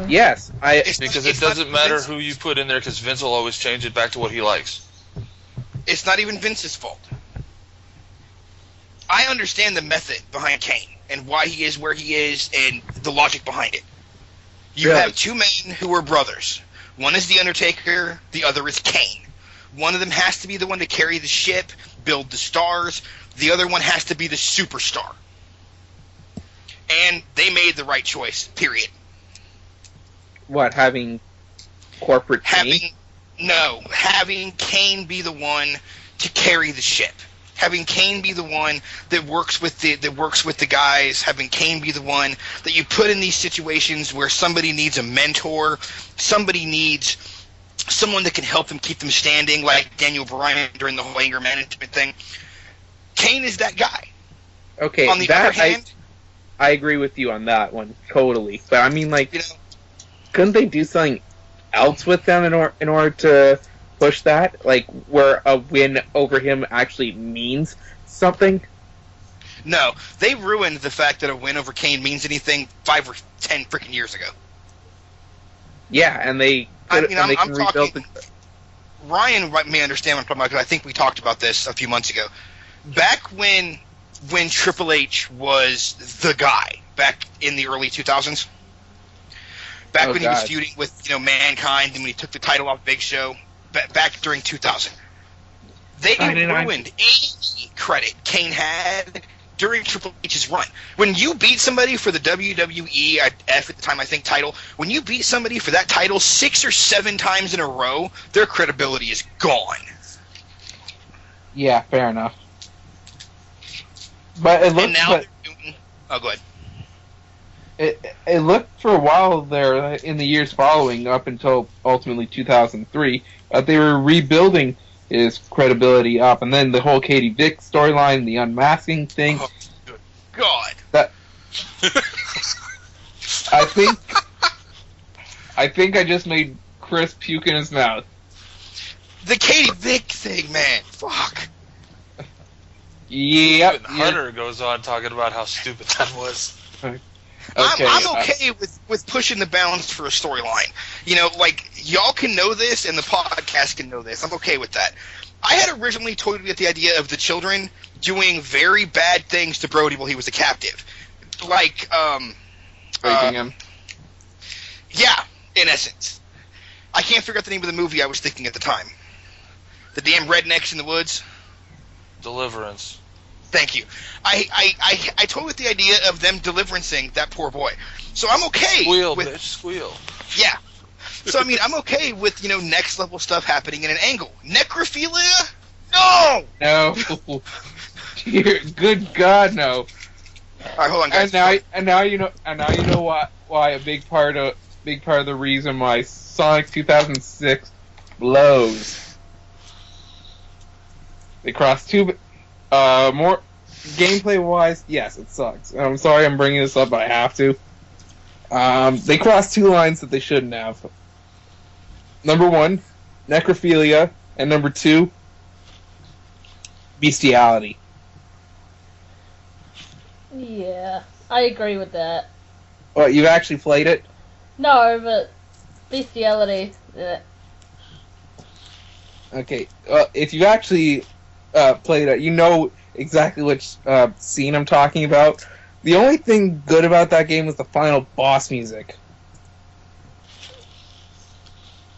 Yes, because it doesn't matter who you put in there, because Vince will always change it back to what he likes. It's not even Vince's fault. I understand the method behind Kane and why he is where he is and the logic behind it. You have 2 men who are brothers. One is The Undertaker, the other is Kane. One of them has to be the one to carry the ship, build the stars. The other one has to be the superstar. And they made the right choice, period. What, having corporate Kane? Having Kane be the one to carry the ship. Having Kane be the one that works with the guys, having Kane be the one that you put in these situations where somebody needs a mentor, somebody needs someone that can help them keep them standing, like Daniel Bryan during the whole anger management thing. Kane is that guy. Okay, on the other hand, I agree with you on that one totally. But I mean, like, couldn't they do something else with them in order to push that, like where a win over him actually means something? No, they ruined the fact that a win over Kane means anything 5 or 10 freaking years ago. Yeah, and I'm talking. Ryan may understand what I'm talking about, because I think we talked about this a few months ago. Back when Triple H was the guy, back in the early 2000s, when he was feuding with Mankind, and when he took the title off Big Show. Back during 2000, they ruined any credit Kane had during Triple H's run. When you beat somebody for the WWE at the time, I think, title, when you beat somebody for that title 6 or 7 times in a row, their credibility is gone. Yeah, fair enough. But it looked. And now they're doing. Oh, go ahead. It looked for a while there in the years following, up until ultimately 2003, that they were rebuilding his credibility up, and then the whole Katie Vick storyline, the unmasking thing. Oh, good God! That I think I just made Chris puke in his mouth. The Katie Vick thing, man. Fuck. Yep. Even Hunter goes on talking about how stupid that was. Okay, I'm okay with pushing the bounds for a storyline. You know, like, y'all can know this and the podcast can know this. I'm okay with that. I had originally toyed with the idea of the children doing very bad things to Brody while he was a captive. Like, Raping him. Yeah, in essence. I can't figure out the name of the movie I was thinking at the time. The damn rednecks in the woods. Deliverance. Thank you. I toyed with the idea of them deliverancing that poor boy. So I'm okay Squeal, with... bitch, squeal. Yeah. So, I mean, I'm okay with, you know, next level stuff happening in an angle. Necrophilia? No! No. Dear, good God, no. All right, hold on, guys. And now you know why a big part of the reason why Sonic 2006 blows. They crossed two more gameplay wise. Yes, it sucks. I'm sorry I'm bringing this up, but I have to. They crossed 2 lines that they shouldn't have. Number 1, necrophilia, and number 2, bestiality. Yeah, I agree with that. Oh, you actually played it? No, but bestiality. Okay, if you actually played it, you know exactly which scene I'm talking about. The only thing good about that game was the final boss music.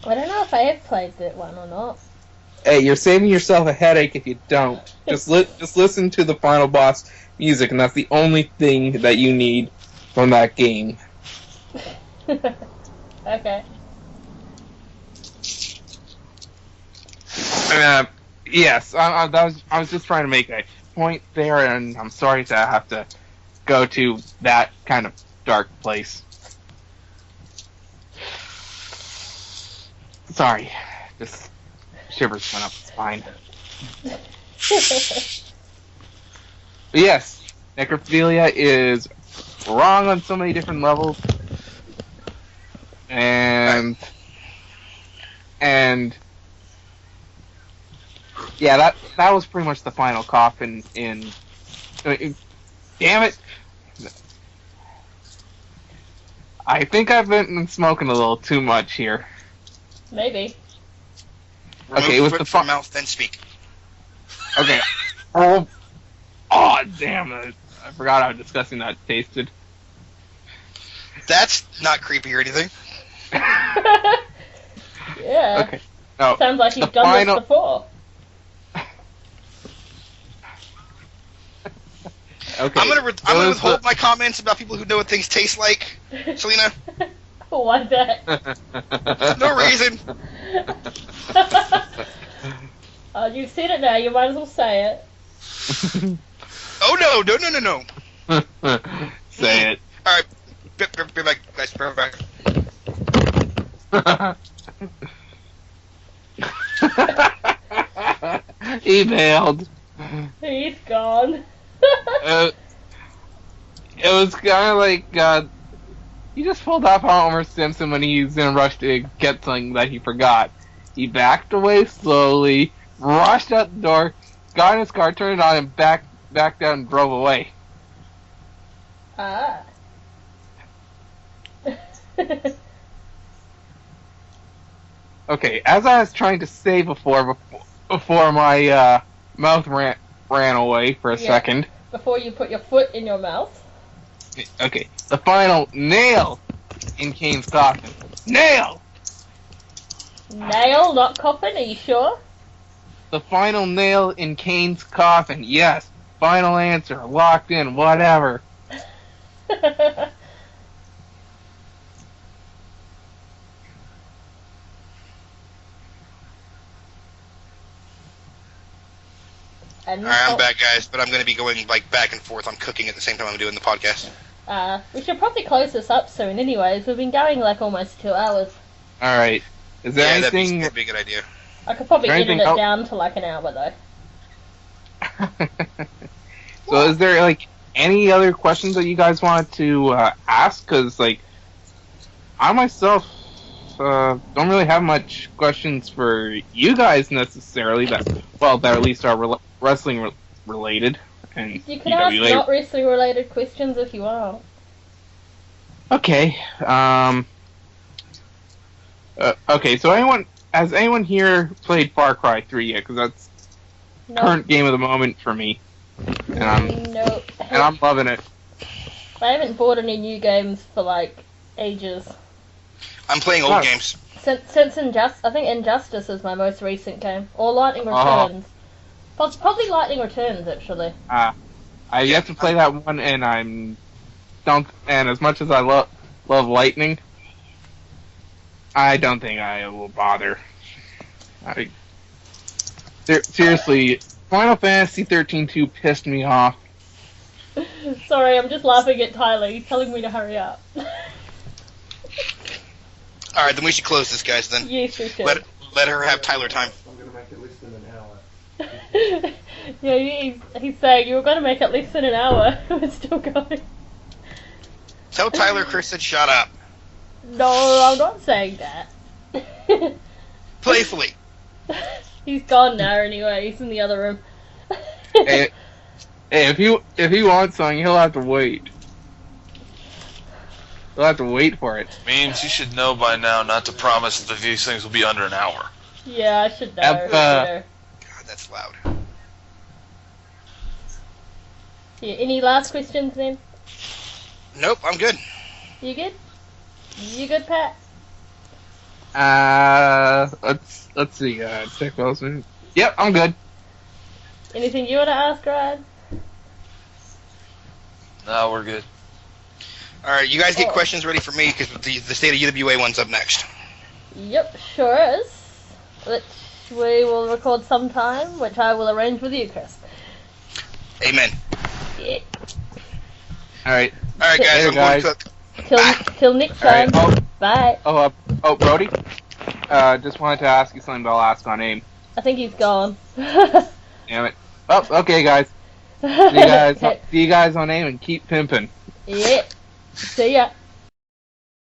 I don't know if I have played that one or not. Hey, you're saving yourself a headache if you don't. Just listen to the final boss music, and that's the only thing that you need from that game. Okay. Yes, I was just trying to make a point there, and I'm sorry to have to go to that kind of dark place. Sorry, just shivers went up the spine. But yes, necrophilia is wrong on so many different levels, and yeah, that was pretty much the final coffin in. Damn it! I think I've been smoking a little too much here. Maybe. Okay, with the from mouth, then speak. Okay. Oh, damn it! I forgot how disgusting that tasted. That's not creepy or anything. Yeah. Okay. No. Sounds like you've done this before. Okay. I'm gonna withhold my comments about people who know what things taste like. Selena? Why that? No reason. You've said it now, you might as well say it. Oh no. Say it. Alright. Be back, guys. Be back. He bailed. He's gone. It was kind of like he just pulled off Homer Simpson when he's in a rush to get something that he forgot. He backed away slowly, rushed out the door, got in his car, turned it on, and backed out and drove away. Ah. Okay, as I was trying to say before my mouth ran away for a second. Before you put your foot in your mouth. Okay, the final nail in Kane's coffin. Nail! Nail, not coffin, are you sure? The final nail in Kane's coffin, yes. final answer, locked in, whatever. Alright, I'm back, guys, but I'm going to be going like back and forth. I'm cooking at the same time I'm doing the podcast. We should probably close this up soon anyways. We've been going like almost 2 hours. Alright. Is there anything... that'd be a good idea. I could probably edit it down to like an hour though. So is there like any other questions that you guys wanted to ask? Because like I myself don't really have much questions for you guys necessarily that at least are wrestling related. And you can ask not wrestling related questions if you want. Okay. Okay. So has anyone here played Far Cry 3 yet? Because that's current game of the moment for me, and I'm loving it. I haven't bought any new games for like ages. I'm playing old games. Since I think Injustice is my most recent game, or Lightning Returns. Probably Lightning Returns actually. I have to play that one, and And as much as I love Lightning, I don't think I will bother. Seriously, Final Fantasy 13-2 pissed me off. Sorry, I'm just laughing at Tyler. He's telling me to hurry up. Alright, then we should close this, guys, then. Yes, we should. Let her have Tyler time. I'm going to make it less than an hour. Yeah, he's saying you were going to make it less than an hour. We're still going. Tell Tyler Chris said shut up. No, I'm not saying that. Playfully. He's gone now anyway, he's in the other room. Hey, if he wants something, he'll have to wait. He'll have to wait for it. Means you should know by now not to promise that these things will be under an hour. Yeah, I should know. God, that's loud. Yeah, any last questions then? Nope, I'm good. You good? You good, Pat? Let's see, check Wilson. Yep, I'm good. Anything you want to ask, Ryan? No, we're good. Alright, you guys get questions ready for me, because the State of UWA one's up next. Yep, sure is. Which we will record sometime, which I will arrange with you, Chris. Amen. Yeah. Alright. Alright, guys, I'm going to cook. Till next time. Bye. Brody? Just wanted to ask you something, but I'll ask on AIM. I think he's gone. Damn it. Oh, okay, guys. See you guys on AIM and keep pimping. Yeah. See ya.